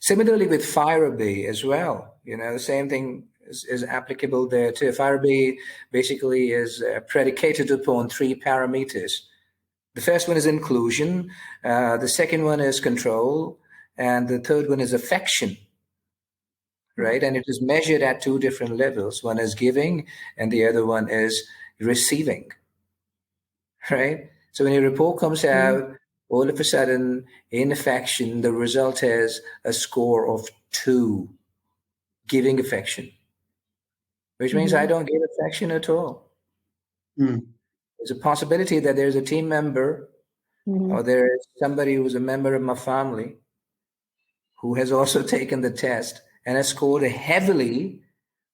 Similarly with Firebee as well, the same thing is applicable there too. Firebee basically is predicated upon 3 parameters. The first one is inclusion, the second one is control, and the third one is affection, right? And it is measured at 2 different levels. One is giving and the other one is receiving, right? So when your report comes out, all of a sudden, in affection, the result is a score of 2, giving affection, which means I don't give affection at all. There's a possibility that there's a team member or there is somebody who's a member of my family who has also taken the test and has scored heavily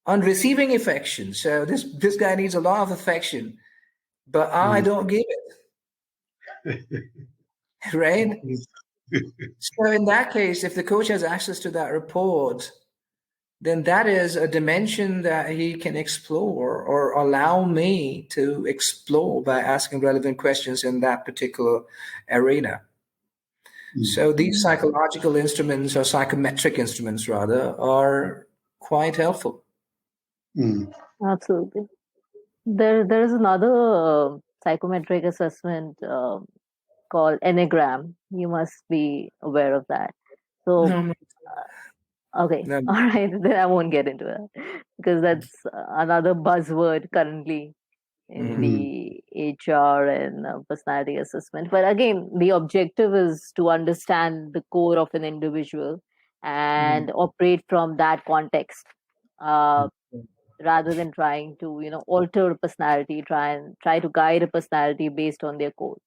on receiving affection. So this guy needs a lot of affection, but I don't give it. Right? So in that case, if the coach has access to that report, then that is a dimension that he can explore or allow me to explore by asking relevant questions in that particular arena. So these psychological instruments, or psychometric instruments rather, are quite helpful. Absolutely. There is another psychometric assessment called Enneagram. You must be aware of that. So, okay, No. all right, then I won't get into that because that's another buzzword currently in the HR and personality assessment. But again, the objective is to understand the core of an individual and operate from that context. Rather than trying to alter a personality, try to guide a personality based on their core.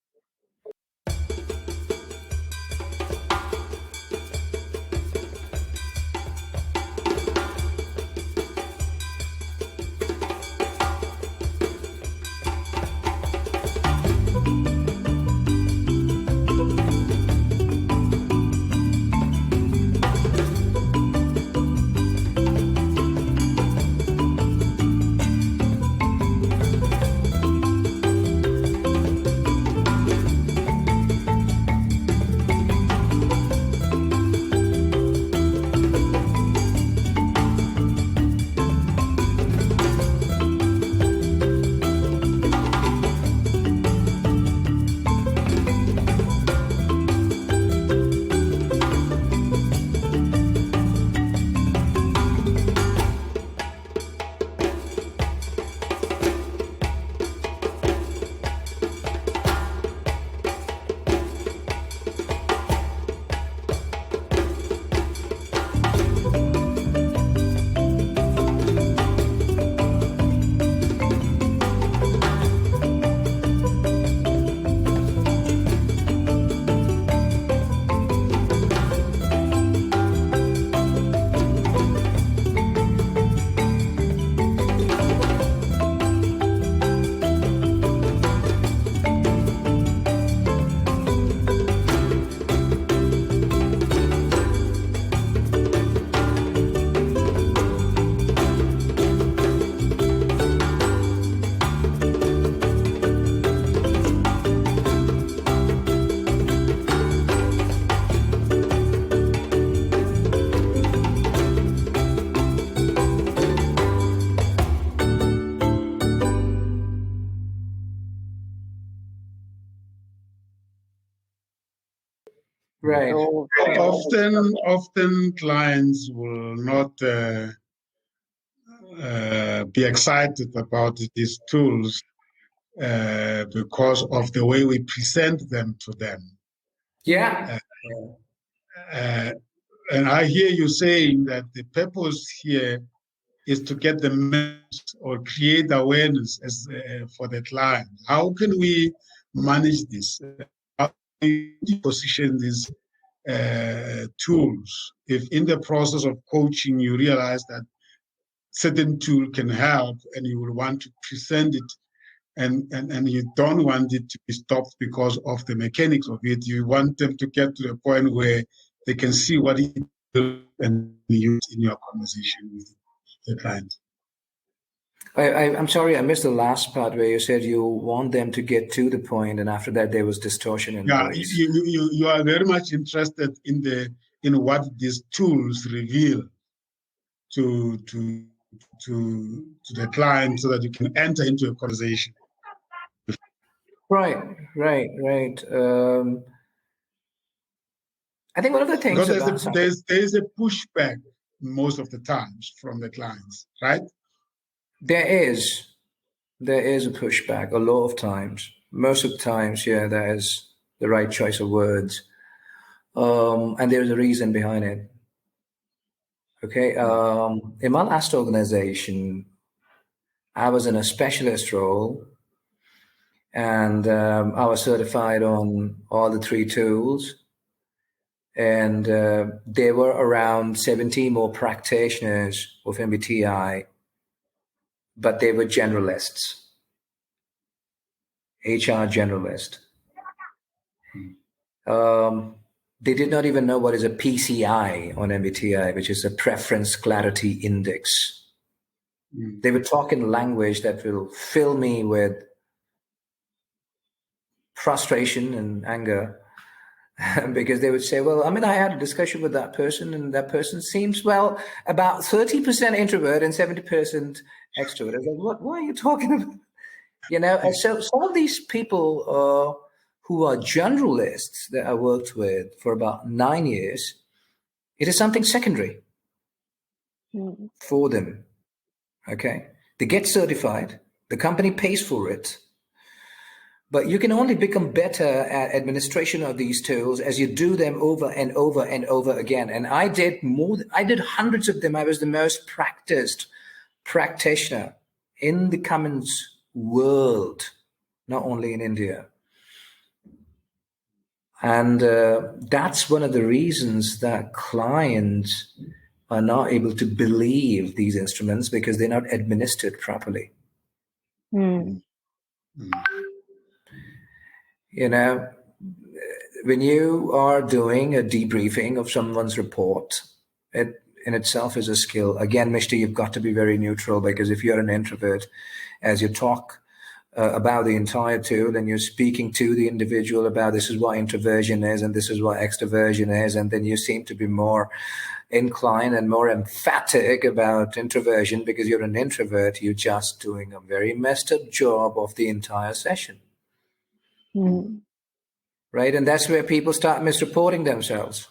Right. Often clients will not be excited about these tools because of the way we present them to them. Yeah. And I hear you saying that the purpose here is to get the message or create awareness for the client. How can we manage this? How can we position these tools? If in the process of coaching you realize that certain tool can help and you will want to present it and you don't want it to be stopped because of the mechanics of it, you want them to get to the point where they can see what it is and use in your conversation with the client. I'm sorry, I missed the last part where you said you want them to get to the point, and after that there was distortion in voice. You are very much interested in what these tools reveal to the client, so that you can enter into a conversation. Right. I think one of the things because there's a pushback most of the times from the clients, right? There is a pushback a lot of times. Most of the times, yeah, that is the right choice of words. And there's a reason behind it. Okay. In my last organization, I was in a specialist role, and I was certified on all the 3 tools. And there were around 70 more practitioners of MBTI, but they were generalists. HR generalist. They did not even know what is a PCI on MBTI, which is a Preference Clarity Index. They would talk in language that will fill me with frustration and anger because they would say, well, I mean, I had a discussion with that person and that person seems, well, about 30% introvert and 70% extrovert. I was like, what are you talking about? You know, and so some of these people who are generalists that I worked with for about 9 years, it is something secondary for them. Okay. They get certified. The company pays for it. But you can only become better at administration of these tools as you do them over and over and over again. And I did hundreds of them. I was the most practiced practitioner in the Cummins world, not only in India. And that's one of the reasons that clients are not able to believe these instruments, because they're not administered properly. You know, when you are doing a debriefing of someone's report, it in itself is a skill. Again, Mishti, you've got to be very neutral, because if you're an introvert, as you talk about the entire tool and you're speaking to the individual about this is what introversion is and this is what extroversion is, and then you seem to be more inclined and more emphatic about introversion because you're an introvert, you're just doing a very messed up job of the entire session. Right? And that's where people start misreporting themselves.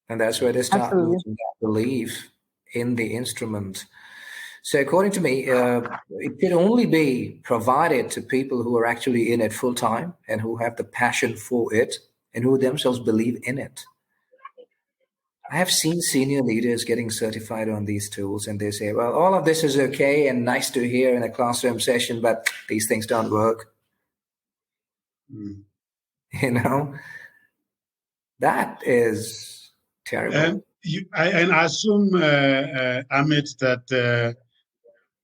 And that's where they start losing that belief in the instrument. So according to me, it can only be provided to people who are actually in it full time and who have the passion for it and who themselves believe in it. I have seen senior leaders getting certified on these tools, and they say, well, all of this is okay and nice to hear in a classroom session, but these things don't work. You know, that is terrible. And I assume, Amit, that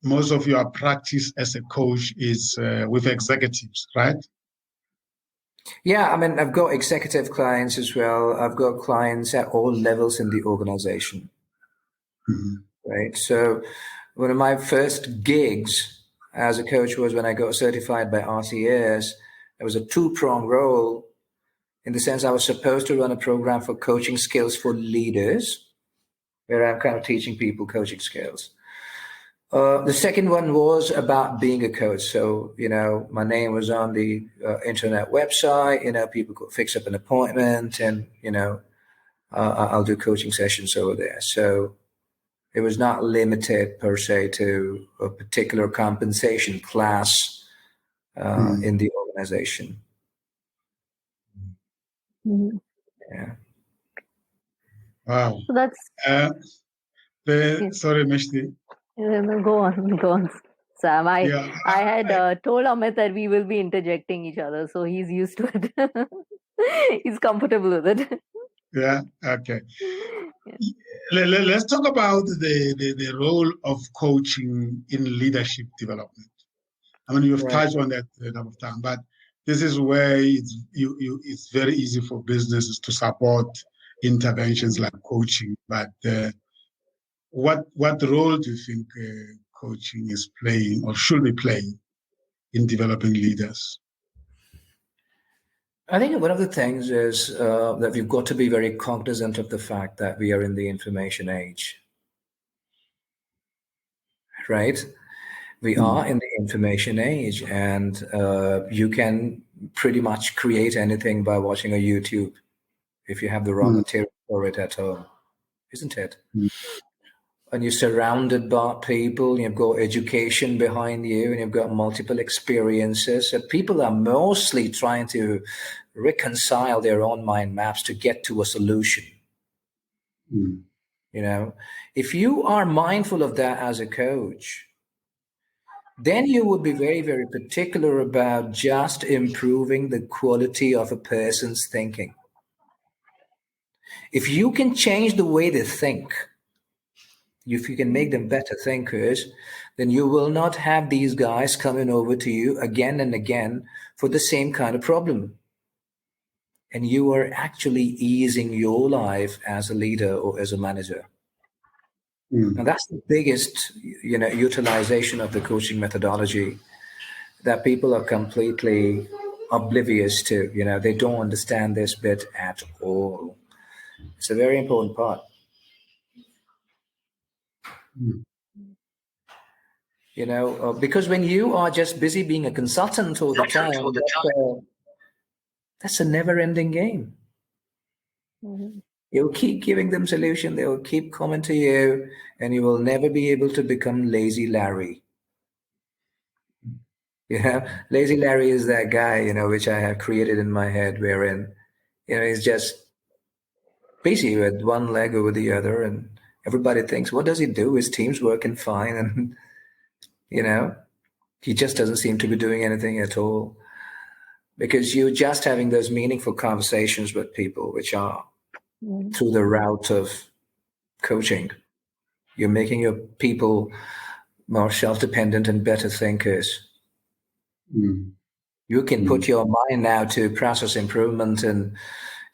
most of your practice as a coach is with executives, right? Yeah, I mean, I've got executive clients as well. I've got clients at all levels in the organization, right? So one of my first gigs as a coach was when I got certified by RCS. It was a two-pronged role in the sense I was supposed to run a program for coaching skills for leaders, where I'm kind of teaching people coaching skills. The second one was about being a coach. So, you know, my name was on the internet website, you know, people could fix up an appointment and, you know, I'll do coaching sessions over there. So it was not limited per se to a particular compensation class in the organization. Yeah. Wow. So that's sorry, Mishti. Go on, Sam. I had told Amit that we will be interjecting each other, so he's used to it. He's comfortable with it. Yeah. Okay. Let's talk about the role of coaching in leadership development. I mean, you've touched on that a number of times, but this is where it's very easy for businesses to support interventions like coaching. But what role do you think coaching is playing or should be playing in developing leaders? I think one of the things is that we've got to be very cognizant of the fact that we are in the information age, right? We are in the information age, and you can pretty much create anything by watching a YouTube if you have the raw material for it at home, isn't it? And you're surrounded by people, you've got education behind you, and you've got multiple experiences. So people are mostly trying to reconcile their own mind maps to get to a solution. You know, if you are mindful of that as a coach, then you would be very, very particular about just improving the quality of a person's thinking. If you can change the way they think, if you can make them better thinkers, then you will not have these guys coming over to you again and again for the same kind of problem. and you are actually easing your life as a leader or as a manager. And that's the biggest, utilization of the coaching methodology that people are completely oblivious to. They don't understand this bit at all. It's a very important part. Because when you are just busy being a consultant all the time, that's a never-ending game. You'll keep giving them solution. They will keep coming to you, and you will never be able to become lazy Larry. Lazy Larry is that guy, which I have created in my head, wherein, he's just busy with one leg over the other, and everybody thinks, what does he do? His team's working fine, and he just doesn't seem to be doing anything at all, because you're just having those meaningful conversations with people, which are through the route of coaching. You're making your people more self-dependent and better thinkers. You can put your mind now to process improvement and,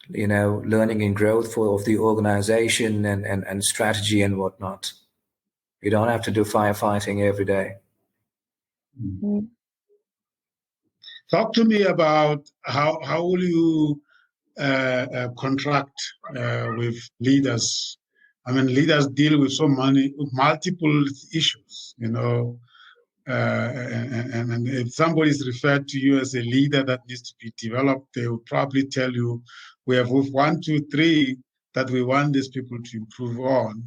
learning and growth of the organization and strategy and whatnot. You don't have to do firefighting every day. Talk to me about how will you contract with leaders. I mean, leaders deal with multiple issues, and if somebody is referred to you as a leader that needs to be developed, they will probably tell you, we have 1, 2, 3 that we want these people to improve on.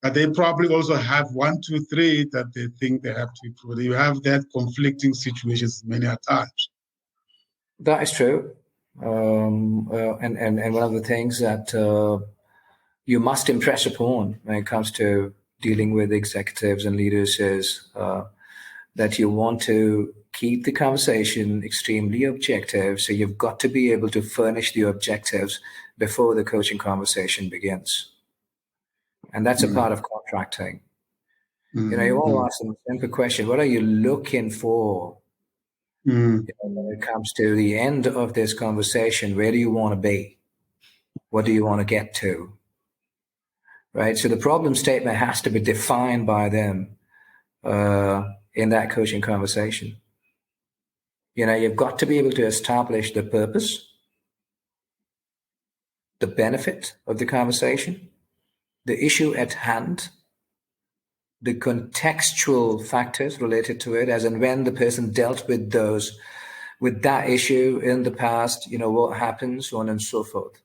But they probably also have 1, 2, 3 that they think they have to improve. You have that conflicting situations many times. That is true. And one of the things that you must impress upon when it comes to dealing with executives and leaders is that you want to keep the conversation extremely objective. So you've got to be able to furnish the objectives before the coaching conversation begins. And that's a part of contracting. You want to ask them a simple question. What are you looking for? When it comes to the end of this conversation, where do you want to be? What do you want to get to? Right? So the problem statement has to be defined by them in that coaching conversation. You've got to be able to establish the purpose, the benefit of the conversation, the issue at hand, the contextual factors related to it, as in when the person dealt with that issue in the past, what happens, so on and so forth.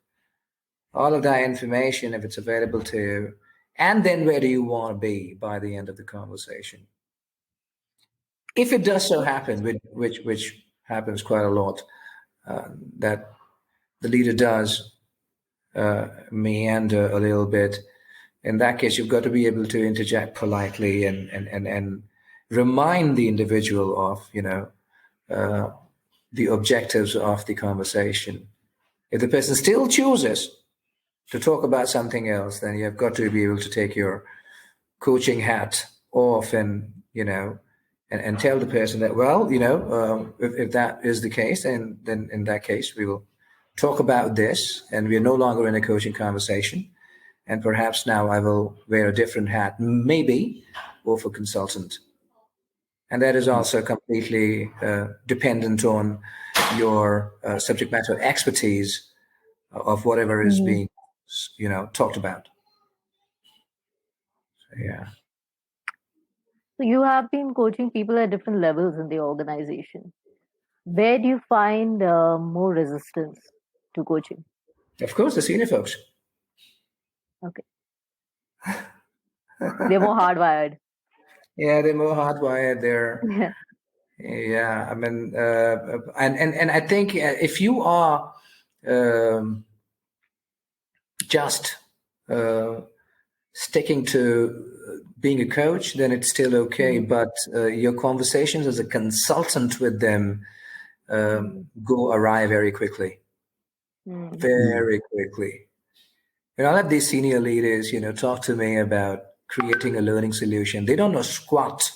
All of that information, if it's available to you, and then where do you want to be by the end of the conversation? If it does so happen, which happens quite a lot, that the leader does meander a little bit, in that case, you've got to be able to interject politely and remind the individual of, the objectives of the conversation. If the person still chooses to talk about something else, then you've got to be able to take your coaching hat off and tell the person that, if that is the case, then in that case, we will talk about this, and we are no longer in a coaching conversation. And perhaps now I will wear a different hat, maybe, or for consultant. And that is also completely dependent on your subject matter expertise of whatever is being, talked about. So, yeah. So you have been coaching people at different levels in the organization. Where do you find more resistance to coaching? Of course, the senior folks. Okay. They're more hardwired. Yeah, they're more hardwired. Yeah. I mean, and I think if you are just sticking to being a coach, then it's still okay. But your conversations as a consultant with them go awry very quickly. Very quickly. I'll let these senior leaders, talk to me about creating a learning solution. They don't know squat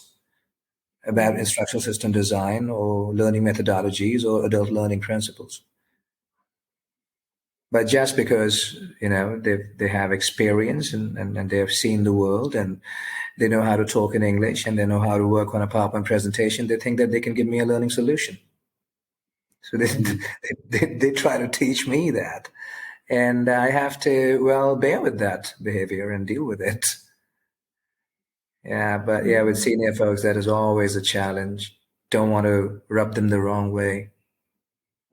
about instructional system design or learning methodologies or adult learning principles. But just because, they have experience and they have seen the world and they know how to talk in English and they know how to work on a PowerPoint presentation, they think that they can give me a learning solution. So they try to teach me that. And I have to, bear with that behavior and deal with it. Yeah, but with senior folks, that is always a challenge. Don't want to rub them the wrong way.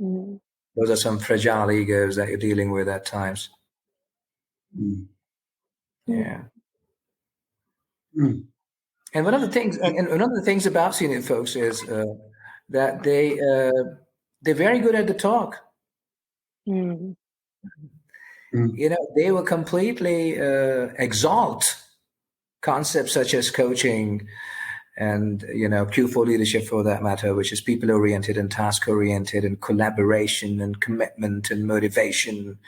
Mm. Those are some fragile egos that you're dealing with at times. Yeah. And one of the things about senior folks is that they're very good at the talk. They will completely exalt concepts such as coaching and, Q4 leadership for that matter, which is people-oriented and task-oriented and collaboration and commitment and motivation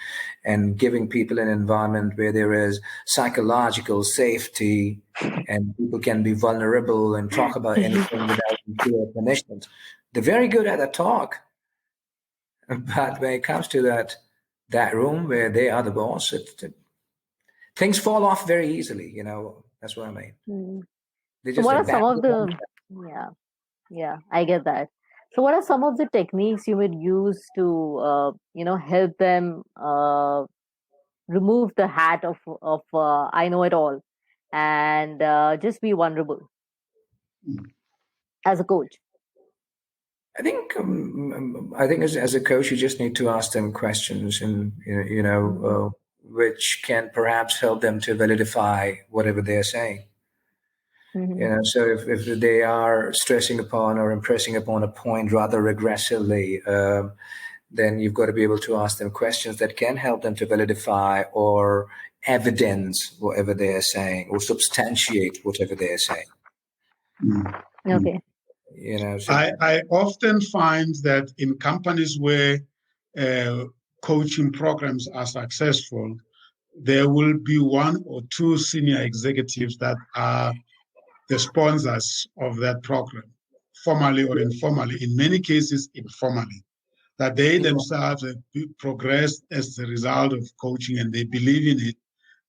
and giving people an environment where there is psychological safety and people can be vulnerable and talk about anything without clear punishment. They're very good at the talk. But when it comes to that room where they are the boss, things fall off very easily, That's what I mean. So what are some of the I get that. So what are some of the techniques you would use to help them remove the hat of I know it all and just be vulnerable as a coach? I think as a coach, you just need to ask them questions, and which can perhaps help them to validify whatever they're saying. So if they are stressing upon or impressing upon a point rather aggressively, then you've got to be able to ask them questions that can help them to validify or evidence whatever they're saying or substantiate whatever they're saying. Okay. I often find that in companies where coaching programs are successful, there will be one or two senior executives that are the sponsors of that program, formally or informally, in many cases informally, that they themselves have progressed as a result of coaching and they believe in it,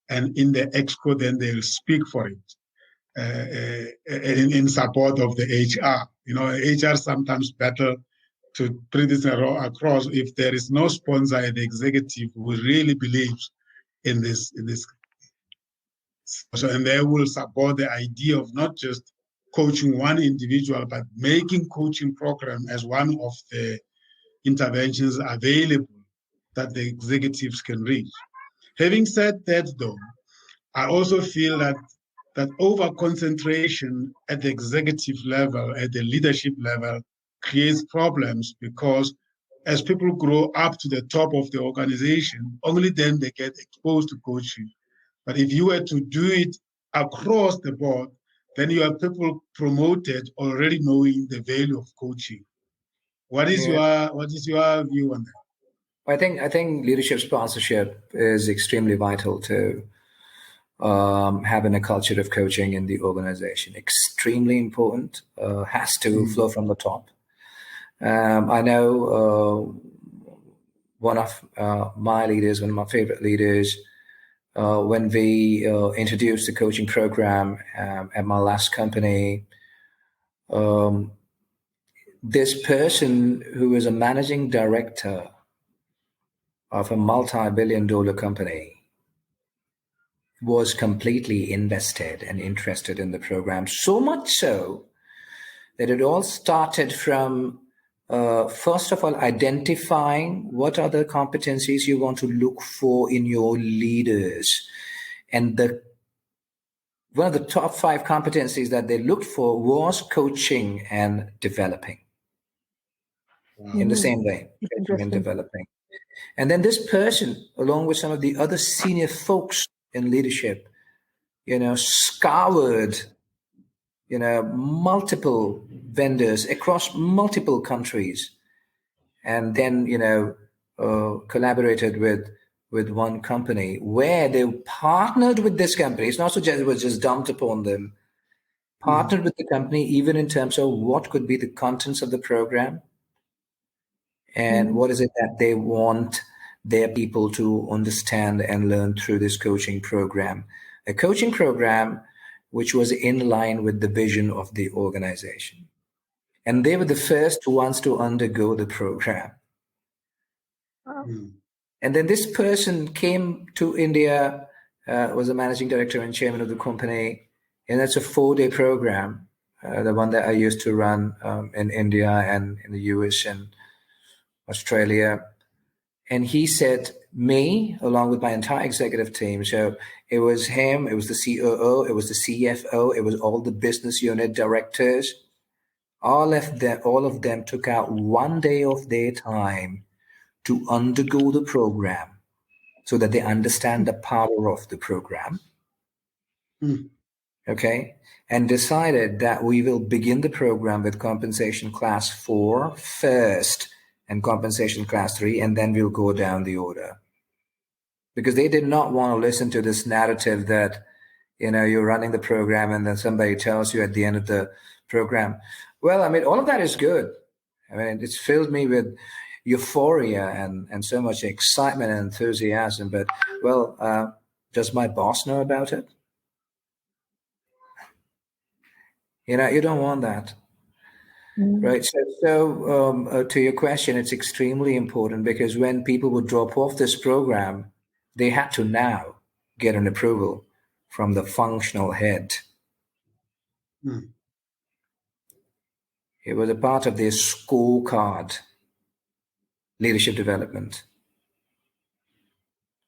and in the exco then they'll speak for it in support of the HR. HR sometimes better to bring this across if there is no sponsor at the executive who really believes in this. So, and they will support the idea of not just coaching one individual, but making coaching program as one of the interventions available that the executives can reach. Having said that, though, I also feel that over-concentration at the executive level, at the leadership level, creates problems because as people grow up to the top of the organization, only then they get exposed to coaching. But if you were to do it across the board, then you have people promoted already knowing the value of coaching. What is your view on that? I think leadership sponsorship is extremely vital to having a culture of coaching in the organization. Extremely important. Has to flow from the top. I know one of my leaders, one of my favorite leaders, when we introduced the coaching program at my last company, this person who is a managing director of a multi-billion-dollar company was completely invested and interested in the program, so much so that it all started from first of all identifying what are the competencies you want to look for in your leaders, and one of the top 5 competencies that they looked for was coaching and developing. In the same way, coaching and developing. And then this person, along with some of the other senior folks in leadership, scoured, multiple vendors across multiple countries, and then, collaborated with one company where they partnered with this company. It's not so just it was just dumped upon them. Partnered with the company, even in terms of what could be the contents of the program and what is it that they want their people to understand and learn through this coaching program. A coaching program which was in line with the vision of the organization. And they were the first ones to undergo the program. And then this person came to India, was a managing director and chairman of the company. And that's a 4-day program, the one that I used to run in India and in the US and Australia. And he said, me, along with my entire executive team, so it was him, it was the COO, it was the CFO, it was all the business unit directors. All of them took out 1 day of their time to undergo the program so that they understand the power of the program. Okay. And decided that we will begin the program with compensation class 4 first and compensation class 3, and then we'll go down the order. Because they did not want to listen to this narrative that, you're running the program and then somebody tells you at the end of the program, well, I mean, all of that is good. I mean, it's filled me with euphoria and so much excitement and enthusiasm. But, well, does my boss know about it? You don't want that. Right. So to your question, it's extremely important because when people would drop off this program, they had to now get an approval from the functional head. It was a part of their scorecard, leadership development.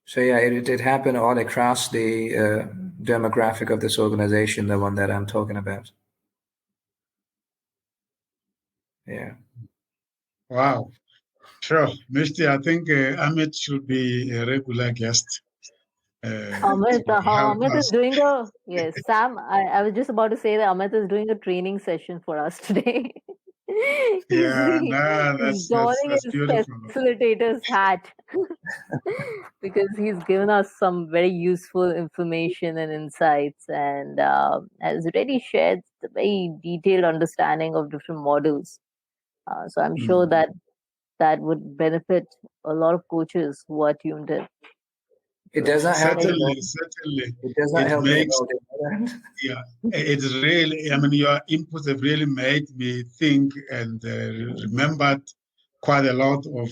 So yeah, it happened all across the demographic of this organization, the one that I'm talking about. Yeah. Wow. Sure. Mishti, I think Amit should be a regular guest. Amit is doing yes, Sam, I was just about to say that Amit is doing a training session for us today. he's donning his beautiful. facilitator's hat because he's given us some very useful information and insights and has really shared the very detailed understanding of different models. So I'm sure that would benefit a lot of coaches who are tuned in. It does not help. Certainly. It does not help. Yeah, it's really, I mean, your inputs have really made me think and remembered quite a lot of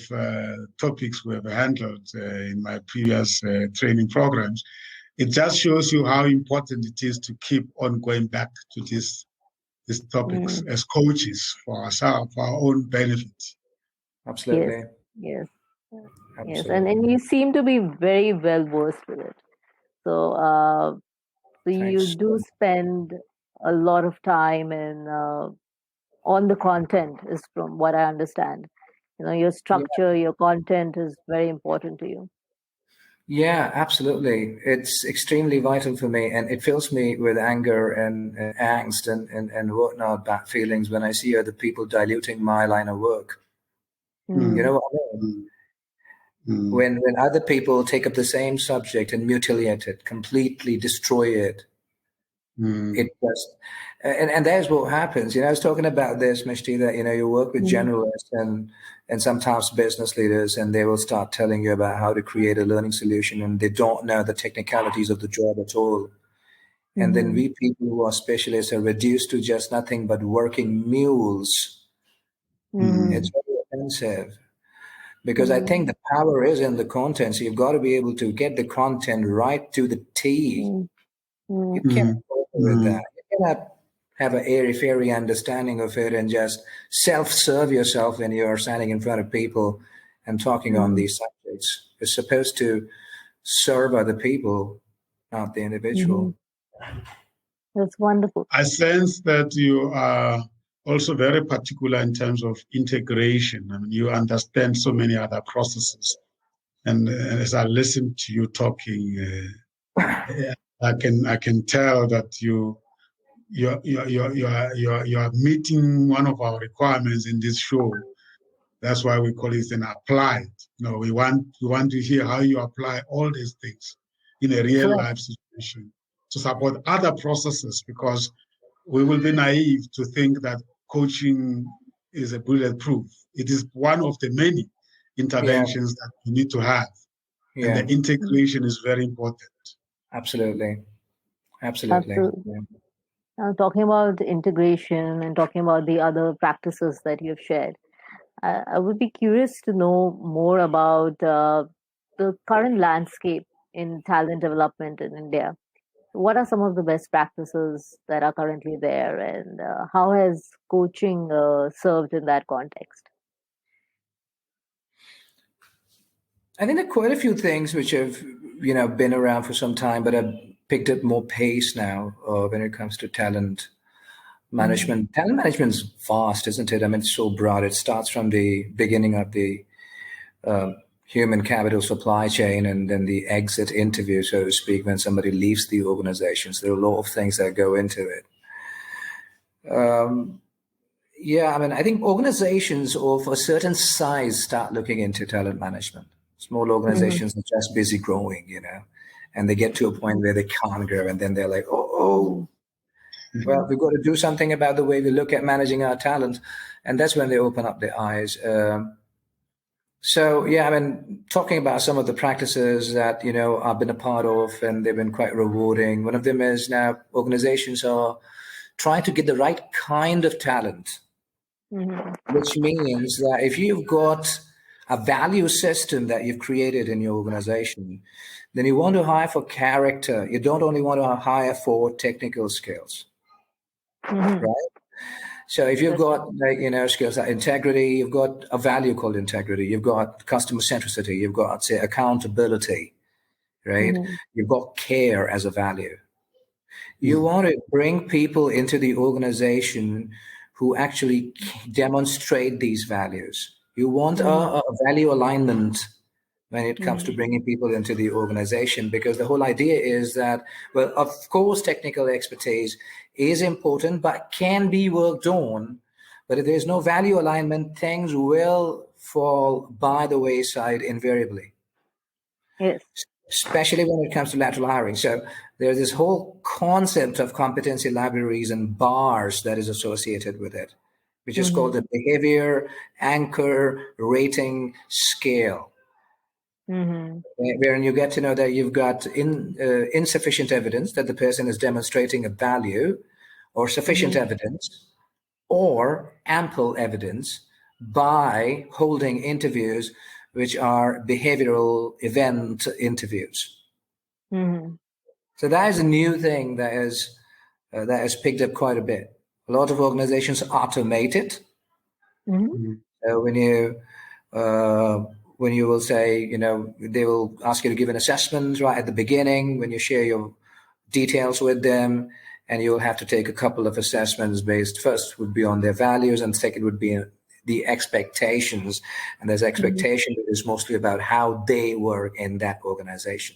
topics we have handled in my previous training programs. It just shows you how important it is to keep on going back to these topics as coaches for ourselves, for our own benefit. Absolutely. Yes. Yes, and you seem to be very well versed with it. So, you do spend a lot of time on the content, is from what I understand. Your structure, your content is very important to you. Yeah, absolutely. It's extremely vital for me, and it fills me with anger and angst and whatnot, bad feelings when I see other people diluting my line of work. You know what I mean? When other people take up the same subject and mutilate it, completely destroy it, it just and that's what happens. I was talking about this, Mishti, that you work with generalists and sometimes business leaders, and they will start telling you about how to create a learning solution, and they don't know the technicalities of the job at all. And then we people who are specialists are reduced to just nothing but working mules. It's very offensive. Because I think the power is in the content. So you've got to be able to get the content right to the T. You can't go with that. You cannot have an airy-fairy understanding of it and just self-serve yourself when you're standing in front of people and talking on these subjects. You're supposed to serve other people, not the individual. That's wonderful. I sense that you are also very particular in terms of integration. I mean, you understand so many other processes. And as I listen to you talking, I can tell that you are meeting one of our requirements in this show. That's why we call it an applied. We want to hear how you apply all these things in a real life situation to support other processes, because we will be naive to think that coaching is a bulletproof. It is one of the many, interventions that you need to have. And the integration is very important. Absolutely. Absolutely. Yeah. Now, talking about integration and talking about the other practices that you've shared, I would be curious to know more about the current landscape in talent development in India. What are some of the best practices that are currently there, and how has coaching served in that context? I think there are quite a few things which have, been around for some time, but have picked up more pace now when it comes to talent management. Talent management is vast, isn't it? I mean, it's so broad. It starts from the beginning of the human capital supply chain and then the exit interview, so to speak, when somebody leaves the organizations. There are a lot of things that go into it. I mean, I think organizations of a certain size start looking into talent management. Small organizations are just busy growing, and they get to a point where they can't grow, and then they're like, well, we've got to do something about the way we look at managing our talent, and that's when they open up their eyes. I mean, talking about some of the practices that I've been a part of, and they've been quite rewarding. One of them is now organizations are trying to get the right kind of talent, which means that if you've got a value system that you've created in your organization, then you want to hire for character. You don't only want to hire for technical skills, right? So if you've got skills like integrity, you've got a value called integrity, you've got customer centricity, you've got, say, accountability, right? You've got care as a value. You want to bring people into the organization who actually demonstrate these values. You want a value alignment when it comes to bringing people into the organization, because the whole idea is that, well, of course, technical expertise is important, but can be worked on. But if there's no value alignment, things will fall by the wayside invariably. Yes. Especially when it comes to lateral hiring. So there's this whole concept of competency libraries and bars that is associated with it, which is called the behavior anchor rating scale. Wherein you get to know that you've got insufficient evidence that the person is demonstrating a value, or sufficient evidence, or ample evidence by holding interviews which are behavioral event interviews. So that is a new thing that has picked up quite a bit. A lot of organizations automate it. So when you will say, they will ask you to give an assessment right at the beginning when you share your details with them, and you'll have to take a couple of assessments based, first would be on their values, and second would be the expectations. And there's expectation that is mostly about how they work in that organization.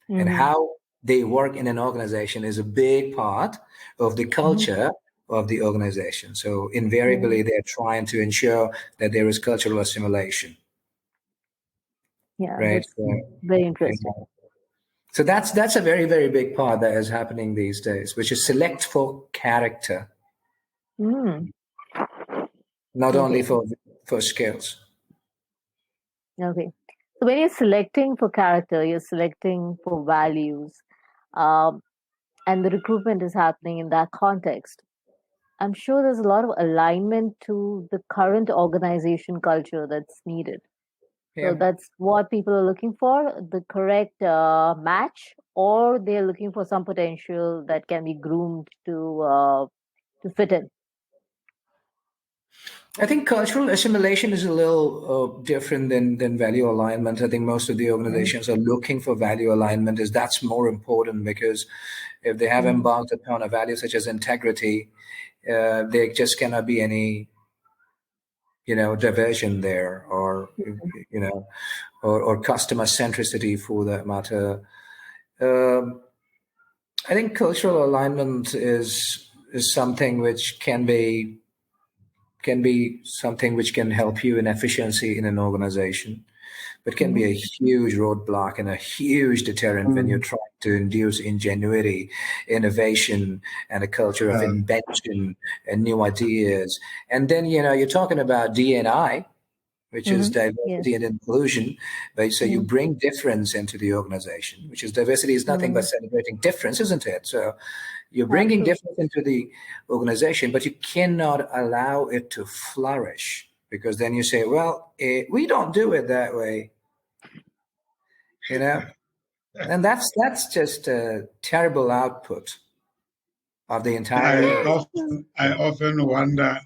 And how they work in an organization is a big part of the culture of the organization. So invariably, they're trying to ensure that there is cultural assimilation. Yeah, right. That's very interesting. So that's a very, very big part that is happening these days, which is select for character, not only for skills. Okay. So when you're selecting for character, you're selecting for values, and the recruitment is happening in that context. I'm sure there's a lot of alignment to the current organization culture that's needed. So that's what people are looking for, the correct match, or they're looking for some potential that can be groomed to fit in. I think cultural assimilation is a little different than value alignment. I think most of the organizations are looking for value alignment. That's more important, because if they have embarked upon a value such as integrity, there just cannot be any diversion there, or or customer centricity for that matter. I think cultural alignment is something which can be something which can help you in efficiency in an organization, but can be a huge roadblock and a huge deterrent when you're trying to induce ingenuity, innovation, and a culture of invention and new ideas. And then, you're talking about D&I, which is diversity Yes. and inclusion. Right? So you bring difference into the organization, which is diversity is nothing but celebrating difference, isn't it? So you're bringing difference into the organization, but you cannot allow it to flourish, because then you say, well, we don't do it that way, and that's just a terrible output of the entire. I often wonder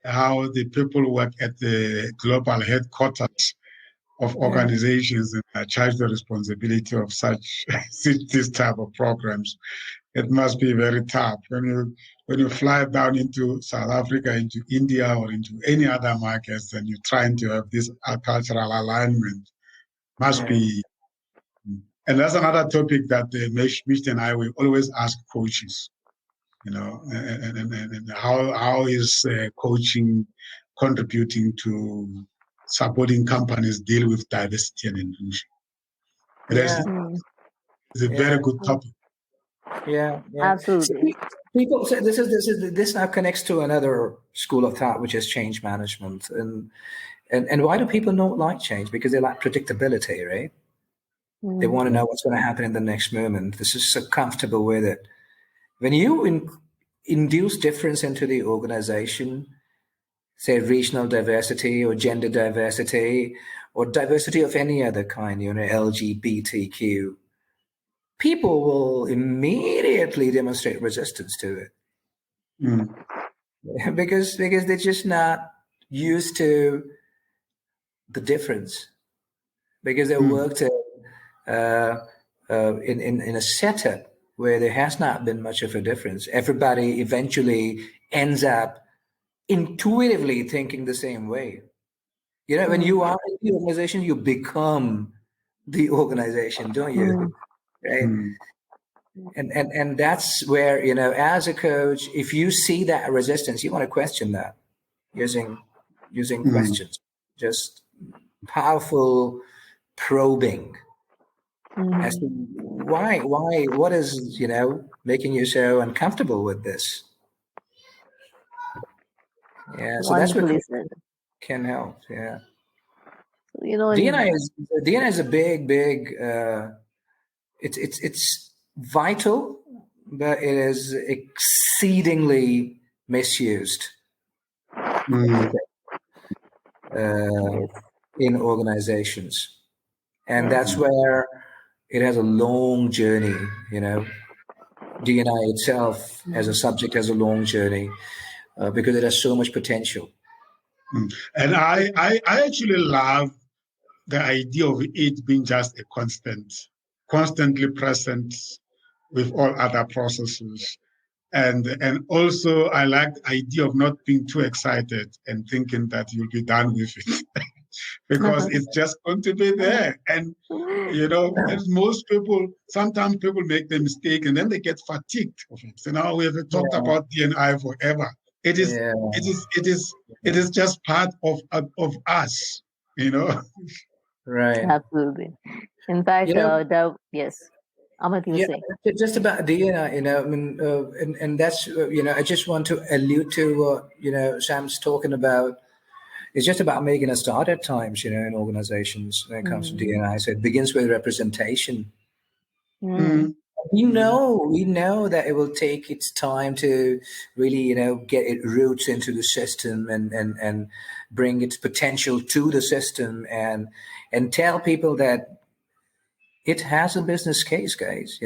how the people work at the global headquarters of organizations and are charged the responsibility of such this type of programs. It must be very tough when you fly down into South Africa, into India, or into any other markets, and you're trying to have this cultural alignment. Must be. And that's another topic that Mishti and I will always ask coaches. And how is coaching contributing to supporting companies deal with diversity and inclusion? It's a very good topic. Yeah. Absolutely. So people say this now connects to another school of thought, which is change management. And why do people not like change? Because they like predictability, right? They want to know what's going to happen in the next moment. This is so comfortable with it. When you induce difference into the organization, say regional diversity or gender diversity or diversity of any other kind, LGBTQ, people will immediately demonstrate resistance to it because they're just not used to the difference, because they worked in a setup where there has not been much of a difference. Everybody eventually ends up intuitively thinking the same way. When you are in the organization, you become the organization, don't you? Right? And that's where, as a coach, if you see that resistance, you want to question that using questions, just powerful probing as to why, what is, making you so uncomfortable with this? Yeah, so that's what can help. Yeah. DNA is a big. It's vital, but it is exceedingly misused in organizations, and that's where it has a long journey. DNA itself as a subject has a long journey because it has so much potential. And I actually love the idea of it being just a constantly present with all other processes. And also I like the idea of not being too excited and thinking that you'll be done with it because it's just going to be there. And, as most people, sometimes people make the mistake and then they get fatigued of it. So now we have talked about D&I forever. It is just part of us, Right. Absolutely. In fact, yes. Amit, you saying? Just about DNA, and that's, I just want to allude to what, Sam's talking about. It's just about making a start at times, in organizations when it comes to DNA. So it begins with representation. We know that it will take its time to really, get its roots into the system and bring its potential to the system and tell people that it has a business case, guys,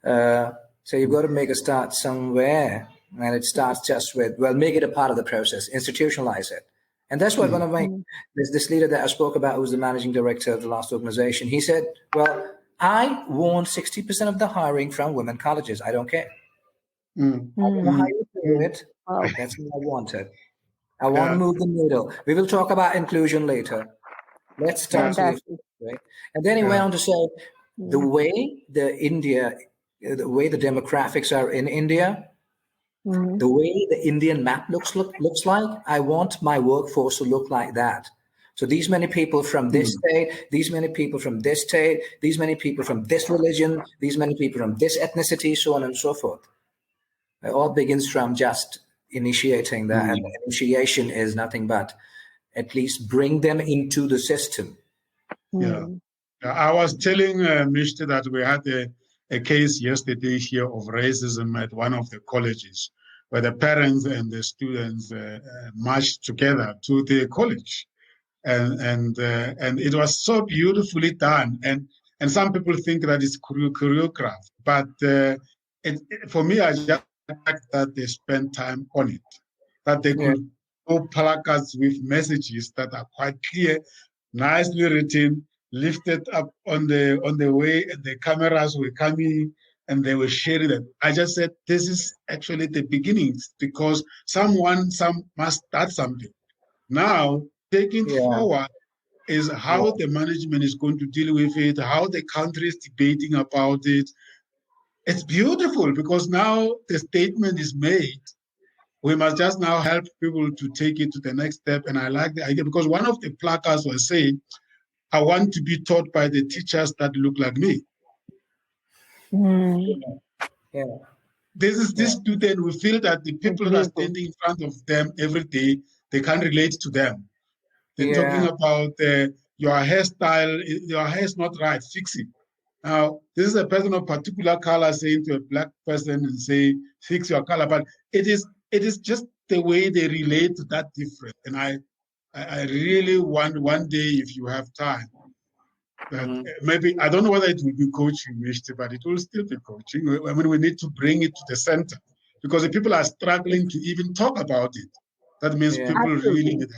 So you've got to make a start somewhere. And it starts just with, make it a part of the process, institutionalize it. And that's what one of this leader that I spoke about, who was the managing director of the last organization, he said, I want 60% of the hiring from women colleges. I don't care. I don't know how you do it. That's what I wanted. I want to move the needle. We will talk about inclusion later. Let's start with it, right? And then he went on to say, the way the demographics are in India, the way the Indian map looks like, I want my workforce to look like that. So these many people from this state, these many people from this state, these many people from this religion, these many people from this ethnicity, so on and so forth. It all begins from just initiating that. And initiation is nothing but at least bring them into the system. Yeah. I was telling Mishti that we had a case yesterday here of racism at one of the colleges, where the parents and the students marched together to the college, and it was so beautifully done. And some people think that it's choreographed, but for me, I just like that they spent time on it, that they could do placards with messages that are quite clear, nicely written, lifted up on the way, and the cameras were coming and they were sharing it. I just said this is actually the beginnings, because some must start something. Now taking forward is how the management is going to deal with it, how the country is debating about it. It's beautiful because now the statement is made. We must just now help people to take it to the next step. And I like the idea because one of the placards was saying, I want to be taught by the teachers that look like me. This is this student who feel that the people that are standing in front of them every day, they can't relate to them. They're talking about your hairstyle, your hair is not right, fix it. Now, this is a person of particular color saying to a black person and say, fix your color. But it is just the way they relate to that difference. And I really want one day, if you have time, that maybe, I don't know whether it will be coaching, Mishti, but it will still be coaching. I mean, we need to bring it to the center because the people are struggling to even talk about it. That means people really need help.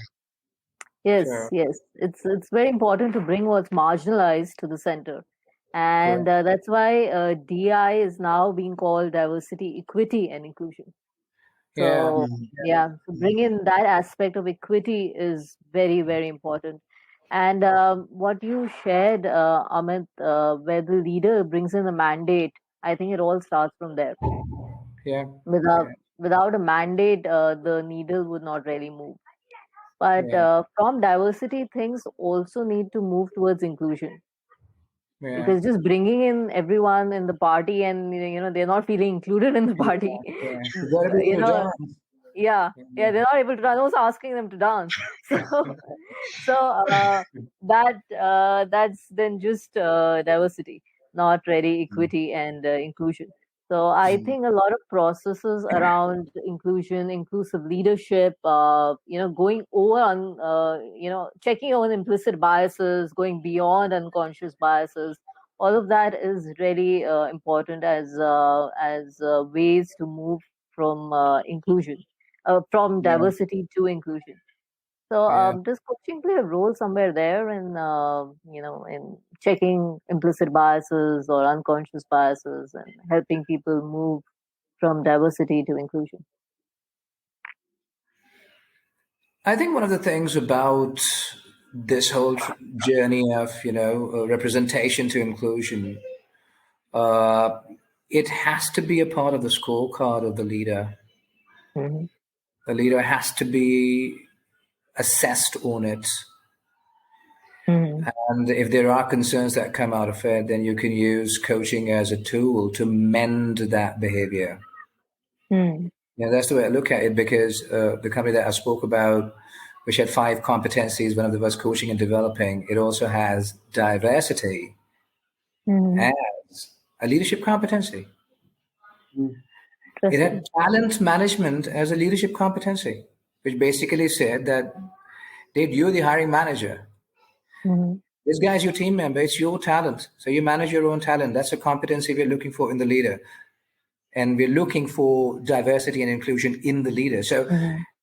Yes, yes. It's very important to bring what's marginalized to the center. And that's why DI is now being called diversity, equity, and inclusion. So, so bring in that aspect of equity is very, very important. And what you shared, Amit, where the leader brings in a mandate, I think it all starts from there. Without a mandate, the needle would not really move. But from diversity, things also need to move towards inclusion. Because just bringing in everyone in the party and they're not feeling included in the party, they're not able to dance. I was asking them to dance, so that's then just diversity, not really equity and inclusion. So I think a lot of processes around inclusion, inclusive leadership, going over on, checking on implicit biases, going beyond unconscious biases. All of that is really important as ways to move from inclusion, from diversity to inclusion. So does coaching play a role somewhere there in in checking implicit biases or unconscious biases and helping people move from diversity to inclusion? I think one of the things about this whole journey of representation to inclusion, it has to be a part of the scorecard of the leader. The leader has to be assessed on it. And if there are concerns that come out of it, then you can use coaching as a tool to mend that behavior. That's the way I look at it, because the company that I spoke about, which had 5 competencies, one of them was coaching and developing, it also has diversity as a leadership competency. It had talent management as a leadership competency, which basically said that, Dave, you're the hiring manager. This guy is your team member. It's your talent. So you manage your own talent. That's a competency we're looking for in the leader. And we're looking for diversity and inclusion in the leader. So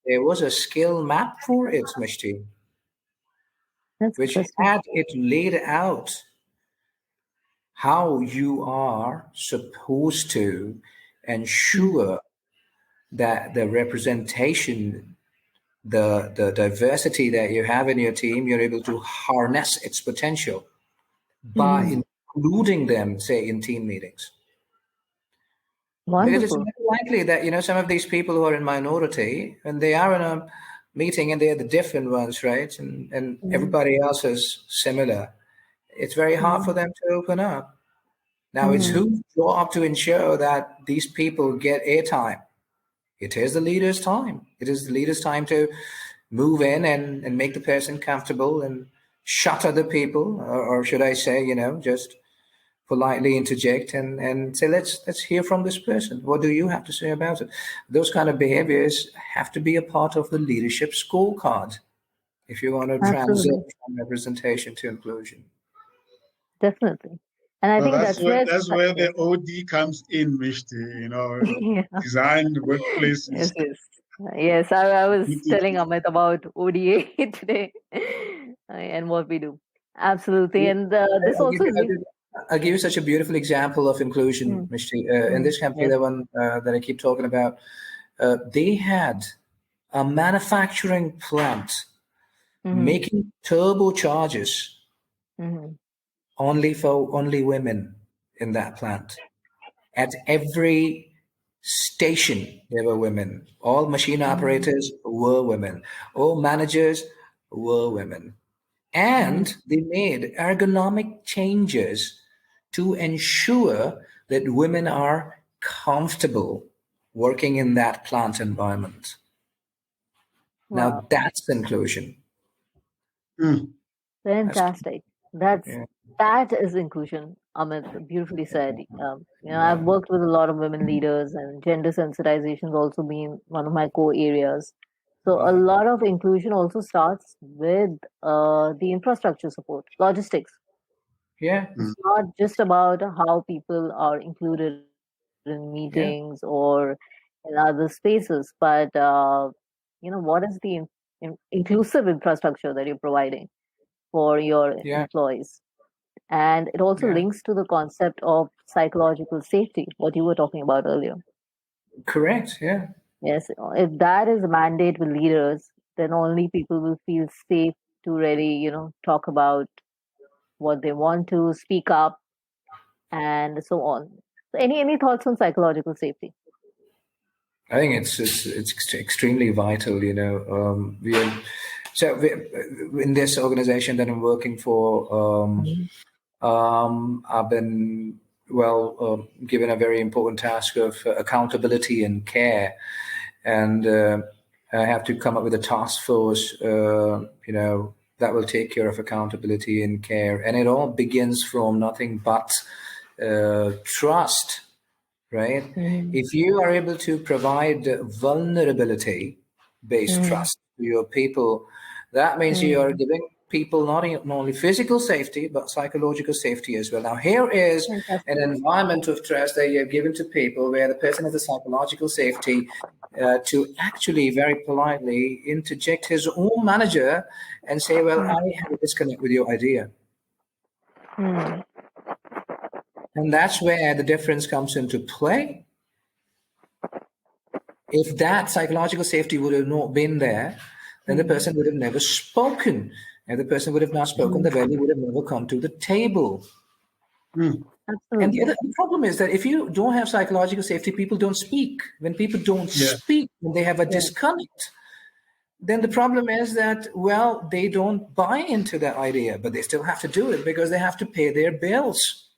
there was a skill map for it, Mishti, which had it laid out how you are supposed to ensure that the representation, the diversity that you have in your team, you're able to harness its potential by including them, say, in team meetings. Because it's not likely that, some of these people who are in minority, and they are in a meeting and they're the different ones, right? And everybody else is similar. It's very hard for them to open up. Now, it's whose job to ensure that these people get airtime. It is the leader's time. It is the leader's time to move in and make the person comfortable and shut other people, or should I say, just politely interject and say, let's hear from this person. What do you have to say about it? Those kind of behaviors have to be a part of the leadership scorecard if you want to transit Absolutely. from representation to inclusion. Definitely. And I Well, think that's where the OD comes in, Mishti. yeah. Design workplaces. Yes, yes. Yes, I was telling Amit about ODA today and what we do. Absolutely. And this I'll give also you, I'll links. give, I'll give you such a beautiful example of inclusion, Mm, Mishti. In this country, yes. the one that I keep talking about, they had a manufacturing plant Mm-hmm. making turbochargers Mm-hmm. only women in that plant. At every station, there were women. All machine Mm-hmm. operators were women. All managers were women. And they made ergonomic changes to ensure that women are comfortable working in that plant environment. Now Wow. that's inclusion. Mm. That's Fantastic. That's yeah, that is inclusion. Amit beautifully said. I've worked with a lot of women leaders, and gender sensitization has also been one of my core areas. So a yeah, lot of inclusion also starts with the infrastructure support, logistics. yeah, Mm. It's not just about how people are included in meetings yeah, or in other spaces, but what is the inclusive infrastructure that you're providing for your yeah, employees? And it also yeah. links to the concept of psychological safety, what you were talking about earlier. Correct. Yeah. Yes, if that is a mandate with leaders, then only people will feel safe to really, talk about what they want to speak up and so on. So any thoughts on psychological safety? I think it's extremely vital. In this organization that I'm working for, Mhm. I've been given a very important task of accountability and care, and I have to come up with a task force, that will take care of accountability and care, and it all begins from nothing but trust, right? Mhm. If you are able to provide vulnerability based Mhm. trust to your people, that means you are Mhm. giving people not only physical safety, but psychological safety as well. Now, here is an Fantastic. environment of trust that you have given to people where the person has a psychological safety to actually very politely interject his own manager and say, well, I have a disconnect with your idea. Mhm. And that's where the difference comes into play. If that psychological safety would have not been there, then the Mhm. person would have never spoken. And the person would have not spoken, the Mhm. value would have never come to the table. Mm. And the Absolutely. other the problem is that if you don't have psychological safety, people don't speak. When people don't Yeah. speak, when they have a Yeah. disconnect, then the problem is that, well, they don't buy into that idea, but they still have to do it because they have to pay their bills.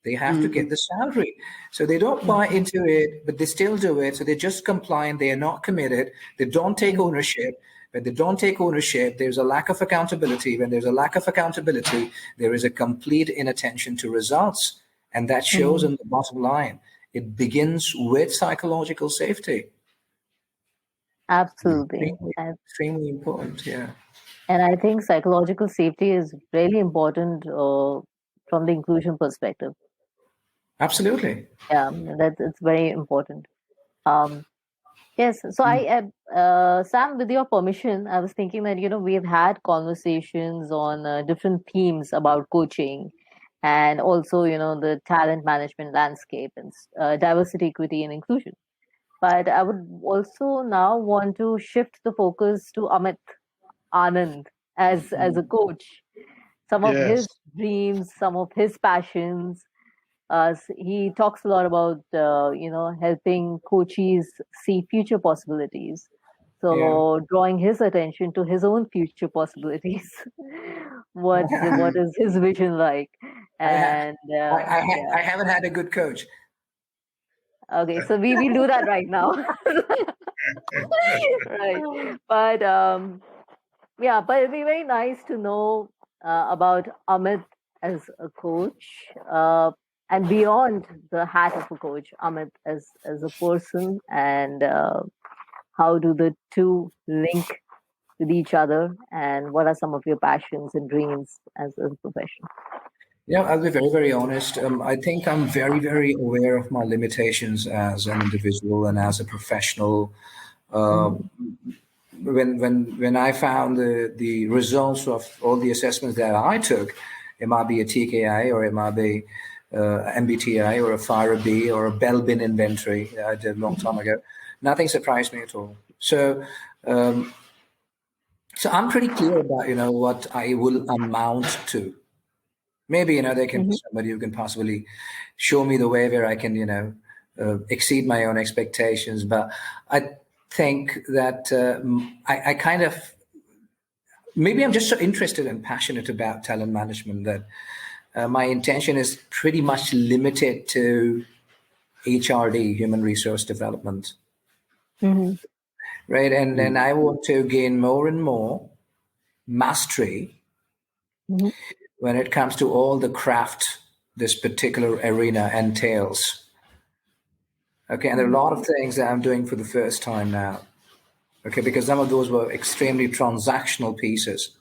They have to Mm. get the salary. So they don't buy Mhm. into it, but they still do it. So they just comply and they are not committed. They don't take Mhm. ownership. When they don't take ownership, there's a lack of accountability. When there's a lack of accountability, there is a complete inattention to results. And that shows Mhm. in the bottom line. It begins with psychological safety. Absolutely. Extremely, extremely important. Yeah. And I think psychological safety is really important from the inclusion perspective. Absolutely. Yeah, that's it's very important. Um, yes. So Mm. Sam, with your permission, I was thinking that we've had conversations on different themes about coaching, and also the talent management landscape and diversity, equity, and inclusion. But I would also now want to shift the focus to Amit Anand as a coach. Some of Yes. his dreams, some of his passions. He talks a lot about helping coaches see future possibilities. Yeah. So drawing his attention to his own future possibilities. What is his vision like? I, ha- And yeah, I haven't had a good coach. okay, so we will do that right now. Right, but Yeah, but it'd be very nice to know about Amit as a coach, and beyond the hat of a coach, Amit as a person, and how do the two link with each other, and what are some of your passions and dreams as a profession? Yeah, I'll be very, very honest. I think I'm very, very aware of my limitations as an individual and as a professional. Uh, Mhm. when I found the results of all the assessments that I took, it might be a TKI or it might be MBTI or a FIRE-B or a Belbin inventory that I did a long time ago. Nothing surprised me at all. Um, so I'm pretty clear about what I will amount to. Maybe there can be Mhm. somebody who can possibly show me the way where I can exceed my own expectations. But I think that I kind of maybe I'm just so interested and passionate about talent management that my intention is pretty much limited to HRD, human resource development, Mhm. right? And then Mm. I want to gain more and more mastery Mhm. when it comes to all the craft this particular arena entails. Okay, and there are a lot of things that I'm doing for the first time now. Okay, because some of those were extremely transactional pieces.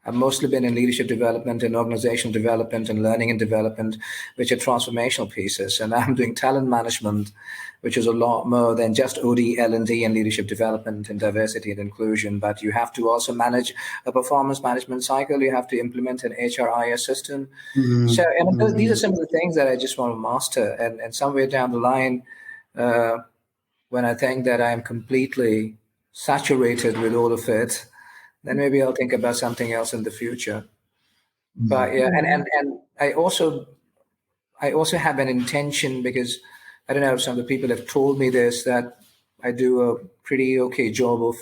I've mostly been in leadership development and organizational development and learning and development, which are transformational pieces. And I'm doing talent management, which is a lot more than just OD, L&D, and leadership development and diversity and inclusion. But you have to also manage a performance management cycle. You have to implement an HRIS system. So, Mm. and these are Mm. some of the things that I just want to master. And somewhere down the line, when I think that I'm completely saturated with all of it, then maybe I'll think about something else in the future. But Mm. yeah, and Mhm. and and I also have an intention because I don't know if some of the people have told me this that I do a pretty okay job of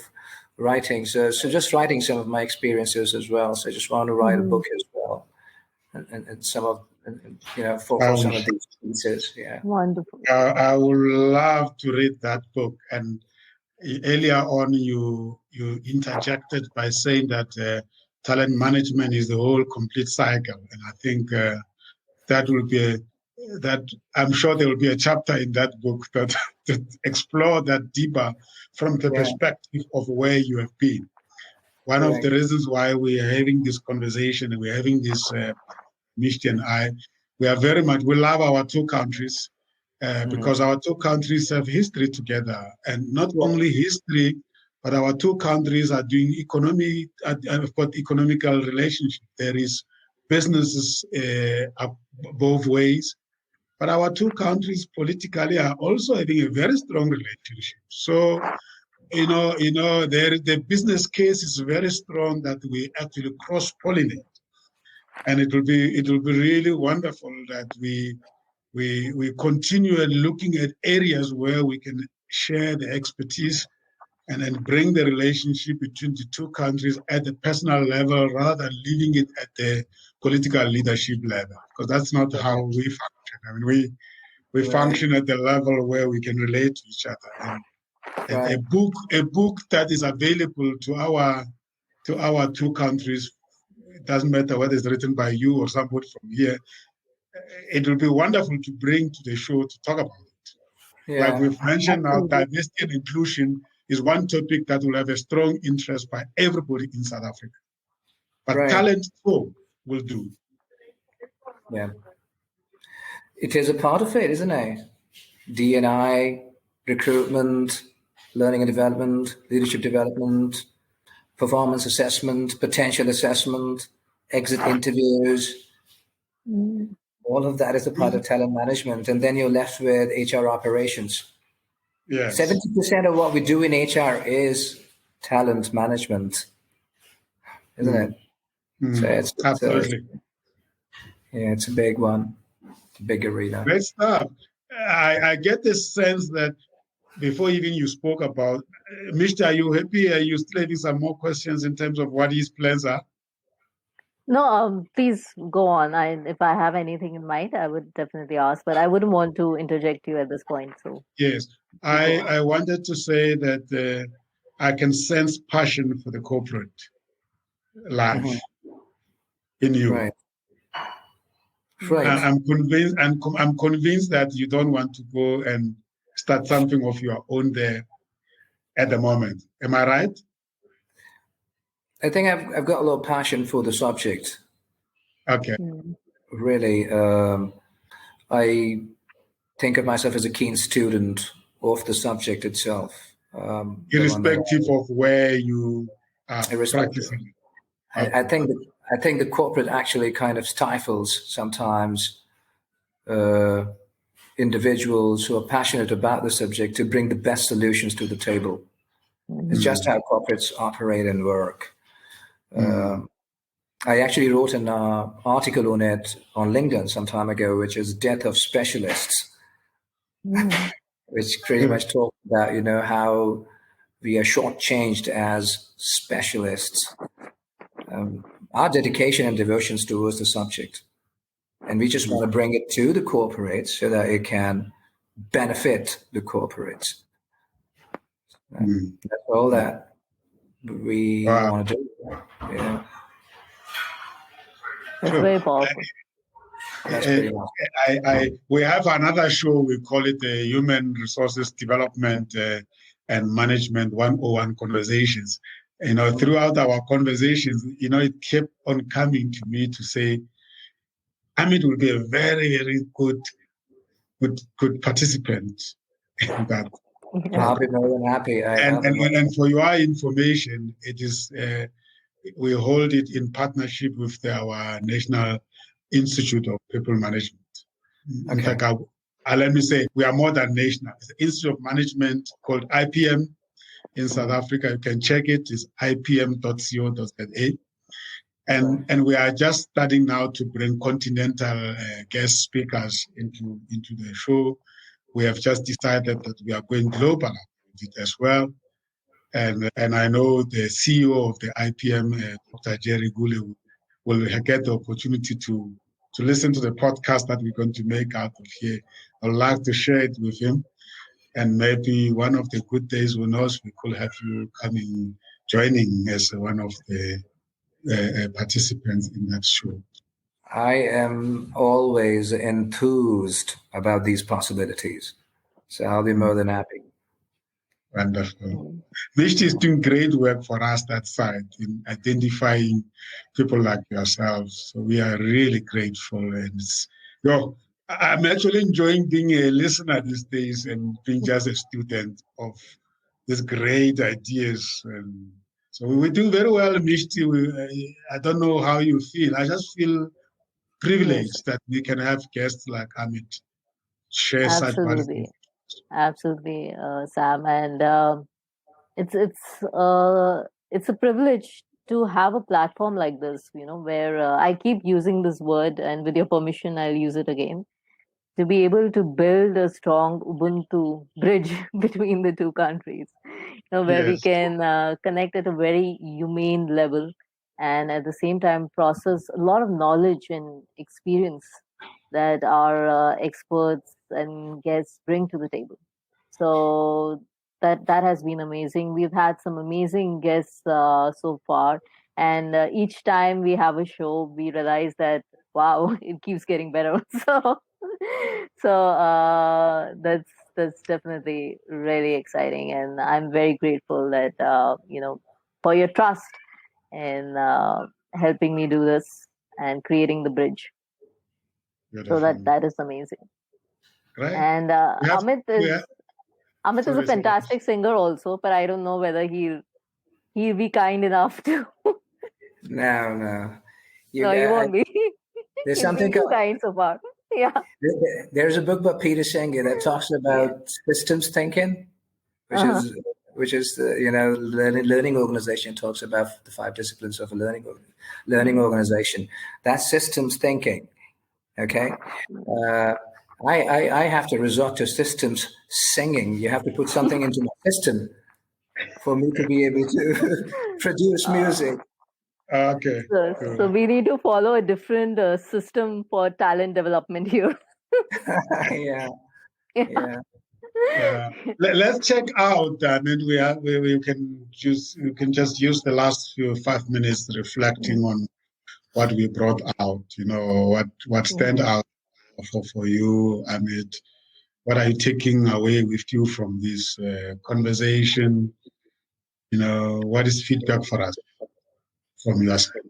writing. So just writing some of my experiences as well. So I just want to write a Mhm. book as well, and some of for Um, some of these pieces. Yeah. Wonderful. I would love to read that book. And earlier on, you interjected by saying that talent management is the whole complete cycle, and I think that will be that I'm sure there will be a chapter in that book that that explore that deeper from the Yeah. perspective of where you have been. One of the Correct. reasons why we are having this conversation and we're having this, Mishti and I, we love our two countries Mm-hmm. because our two countries have history together, and not Yeah. only history, but our two countries are doing have got economical relationship. There is businesses both ways, but our two countries politically are also having a very strong relationship. So the business case is very strong that we actually cross-pollinate, and it will be really wonderful that we continue looking at areas where we can share the expertise and then bring the relationship between the two countries at the personal level rather than leaving it at the political leadership level, because that's not how Correct. we function. I mean, we Right. function at the level where we can relate to each other. And a Right. book that is available to our two countries, it doesn't matter whether it's written by you or somebody from here, it will be wonderful to bring to the show to talk about it. Like Yeah. we've mentioned now, Absolutely. diversity and inclusion is one topic that will have a strong interest by everybody in South Africa. But Right. talent too will do. Yeah. It is a part of it, isn't it? D&I, recruitment, learning and development, leadership development, performance assessment, potential assessment, exit interviews. Mm. All of that is a part of talent management. And then you're left with HR operations. Yes. 70% of what we do in HR is talent management, isn't Mm. it? So Mm. it's Absolutely. yeah, it's a big one, it's a big arena. Great stuff. I get the sense that before even you spoke about, Mr. Are you happy? Are you still having some more questions in terms of what his plans are? No, please go on. If I have anything in mind, I would definitely ask, but I wouldn't want to interject you at this point. So Yes. you go I, on. I wanted to say that I can sense passion for the corporate life in you. Right. Right. I'm convinced that you don't want to go and start something of your own there at the moment. Am I right? I think I've got a lot of passion for the subject. Okay. Really, I think of myself as a keen student of the subject itself. Irrespective of where you are practicing. I think the corporate actually kind of stifles sometimes individuals who are passionate about the subject to bring the best solutions to the table. It's just how corporates operate and work. I actually wrote an article on it on LinkedIn some time ago, which is "Death of Specialists," which pretty much talks about how we are shortchanged as specialists. Our dedication and devotions towards the subject, and we just want to bring it to the corporates so that it can benefit the corporates. That's all that we want to do. Yeah. That's very powerful. We have another show, we call it the Human Resources Development and Management 101 Conversations. Throughout our conversations, it kept on coming to me to say, Amit will be a very, very good participant in that. I'll be more than happy. And for your information, it is we hold it in partnership with our National Institute of People Management. In fact, let me say, we are more than national. It's the Institute of Management called IPM in South Africa. You can check it. It's ipm.co.za. And we are just starting now to bring continental guest speakers into the show. We have just decided that we are going global with it as well. And I know the CEO of the IPM, Dr. Jerry Gule, will get the opportunity to listen to the podcast that we're going to make out of here. I'd like to share it with him. And maybe one of the good days, who knows, we could have you coming, joining as one of the participants in that show. I am always enthused about these possibilities. So I'll be more than happy. Wonderful. Mishti is doing great work for us that side in identifying people like yourselves. So we are really grateful. And I'm actually enjoying being a listener these days and being just a student of these great ideas. And so we do very well, Mishti. I don't know how you feel. I just feel privileged that we can have guests like Amit share such wonderful. Absolutely, Sam, and it's a privilege to have a platform like this, where I keep using this word, and with your permission, I'll use it again, to be able to build a strong Ubuntu bridge between the two countries, where we can connect at a very humane level, and at the same time process a lot of knowledge and experience that our experts and guests bring to the table. So that has been amazing. We've had some amazing guests so far, and each time we have a show, we realize that wow, it keeps getting better. So that's definitely really exciting, and I'm very grateful that for your trust in helping me do this and creating the bridge. Beautiful. So that is amazing. Right. And Amit is a fantastic singer also, but I don't know whether he'll be kind enough to. No. No, he won't be. There's something too kind so far. Yeah. There's a book by Peter Singer that talks about systems thinking, which is the learning organization talks about the 5 disciplines of a learning organization. That's systems thinking. Okay. I have to resort to systems singing. You have to put something into my system for me to be able to produce music. Okay. So we need to follow a different system for talent development here. Yeah. Let's check out. I mean, we can just use the last 5 minutes reflecting on what we brought out. What stand out for you, Amit. What are you taking away with you from this conversation? What is feedback for us from your side?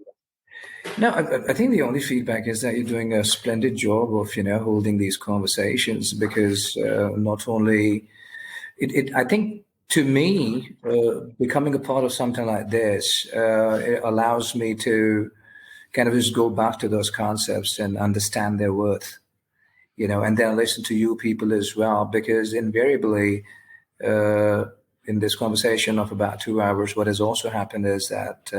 No, I think the only feedback is that you're doing a splendid job of, holding these conversations, because not only I think, to me, becoming a part of something like this, it allows me to kind of just go back to those concepts and understand their worth, and then listen to you people as well, because invariably, in this conversation of about 2 hours, what has also happened is that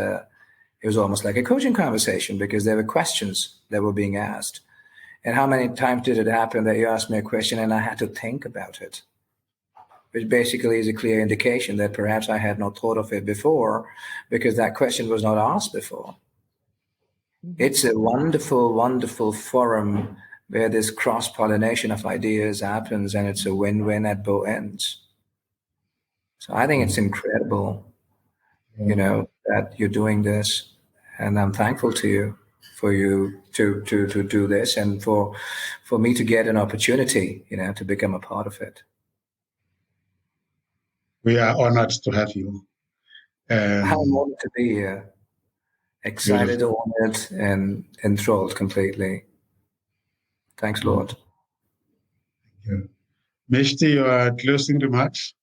it was almost like a coaching conversation, because there were questions that were being asked. And how many times did it happen that you asked me a question and I had to think about it? Which basically is a clear indication that perhaps I had not thought of it before, because that question was not asked before. It's a wonderful, wonderful forum where this cross-pollination of ideas happens, and it's a win-win at both ends. So I think it's incredible, that you're doing this, and I'm thankful to you for you to do this, and for me to get an opportunity, to become a part of it. We are honored to have you. I'm honored to be here. Excited, honored, and enthralled completely. Thanks, Lord. Thank you. Mishti, your closing remarks?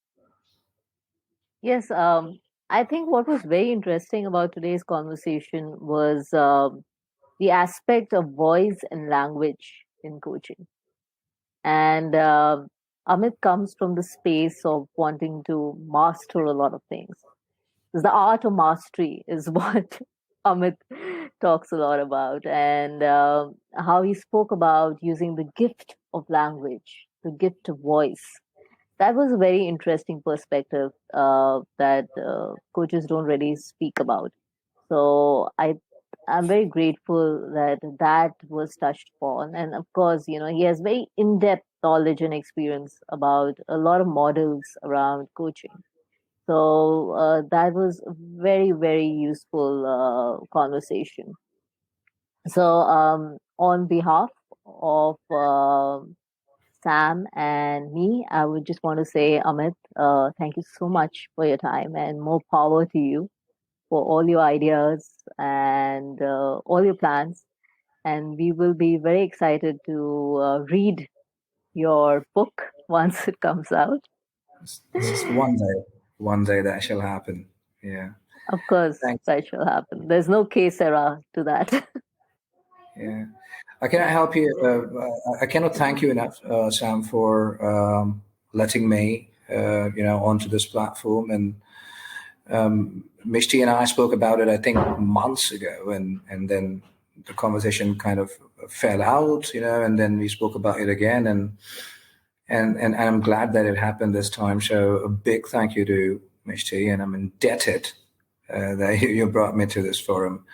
Yes, I think what was very interesting about today's conversation was the aspect of voice and language in coaching. And Amit comes from the space of wanting to master a lot of things. The art of mastery is what Amit talks a lot about, and how he spoke about using the gift of language, the gift of voice. That was a very interesting perspective that coaches don't really speak about. So I'm very grateful that was touched upon, and of course, he has very in-depth knowledge and experience about a lot of models around coaching. So that was a very, very useful conversation. So on behalf of Sam and me, I would just want to say, Amit, thank you so much for your time, and more power to you for all your ideas and all your plans. And we will be very excited to read your book once it comes out. Just one day that shall happen. Yeah. Of course, Thanks. that shall happen. There's no case era to that. Yeah. I cannot help you. I cannot thank you enough, Sam, for letting me, onto this platform. And Mishti and I spoke about it, I think, months ago, and then the conversation kind of fell out, and then we spoke about it again, and I'm glad that it happened this time. So a big thank you to Mishti, and I'm indebted that you brought me to this forum.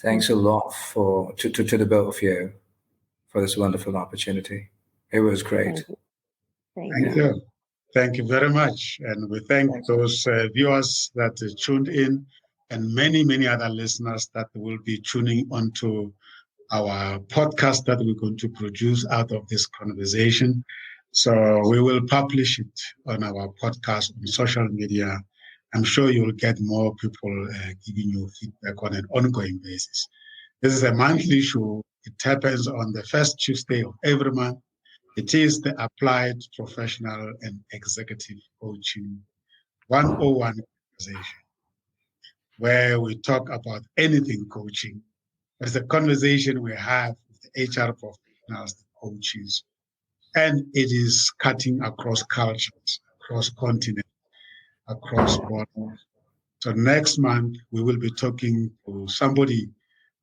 Thanks a lot to the both of you for this wonderful opportunity. It was great. Thank you. Thank you very much. And we thank those viewers that tuned in, and many, many other listeners that will be tuning onto our podcast that we're going to produce out of this conversation. So we will publish it on our podcast on social media. I'm sure you'll get more people giving you feedback on an ongoing basis. This is a monthly show. It happens on the first Tuesday of every month. It is the Applied Professional and Executive Coaching 101 conversation, where we talk about anything coaching. It's a conversation we have with the HR professionals, the coaches, and it is cutting across cultures, across continents, across borders. So next month, we will be talking to somebody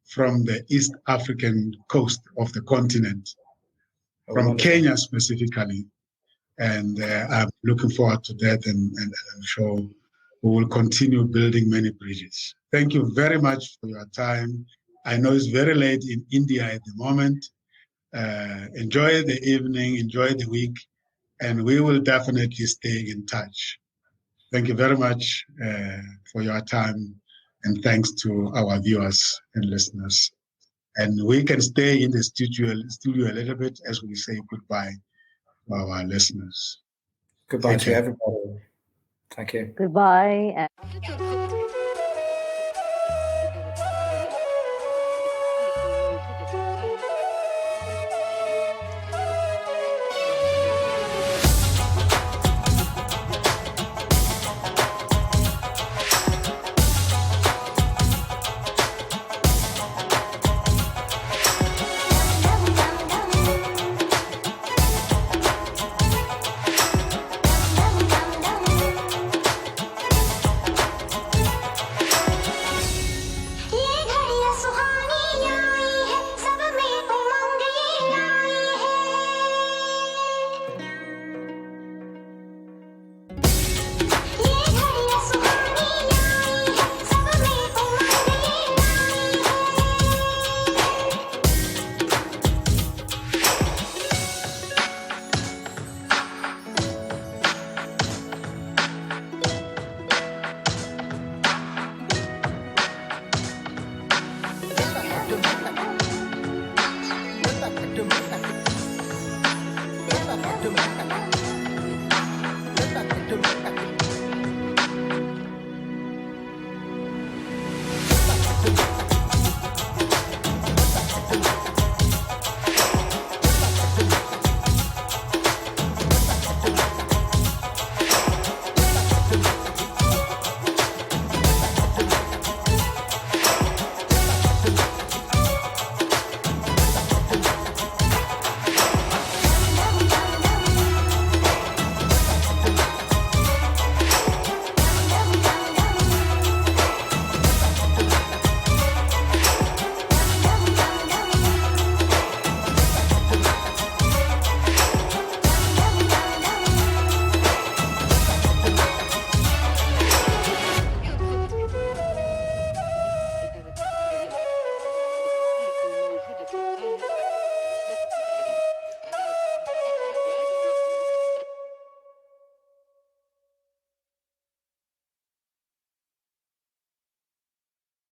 from the East African coast of the continent, from Kenya specifically. And I'm looking forward to that, and I'm sure we will continue building many bridges. Thank you very much for your time. I know it's very late in India at the moment. Enjoy the evening, enjoy the week, and we will definitely stay in touch. Thank you very much for your time, and thanks to our viewers and listeners. And we can stay in the studio a little bit as we say goodbye to our listeners. Goodbye to everybody. Thank you. Goodbye.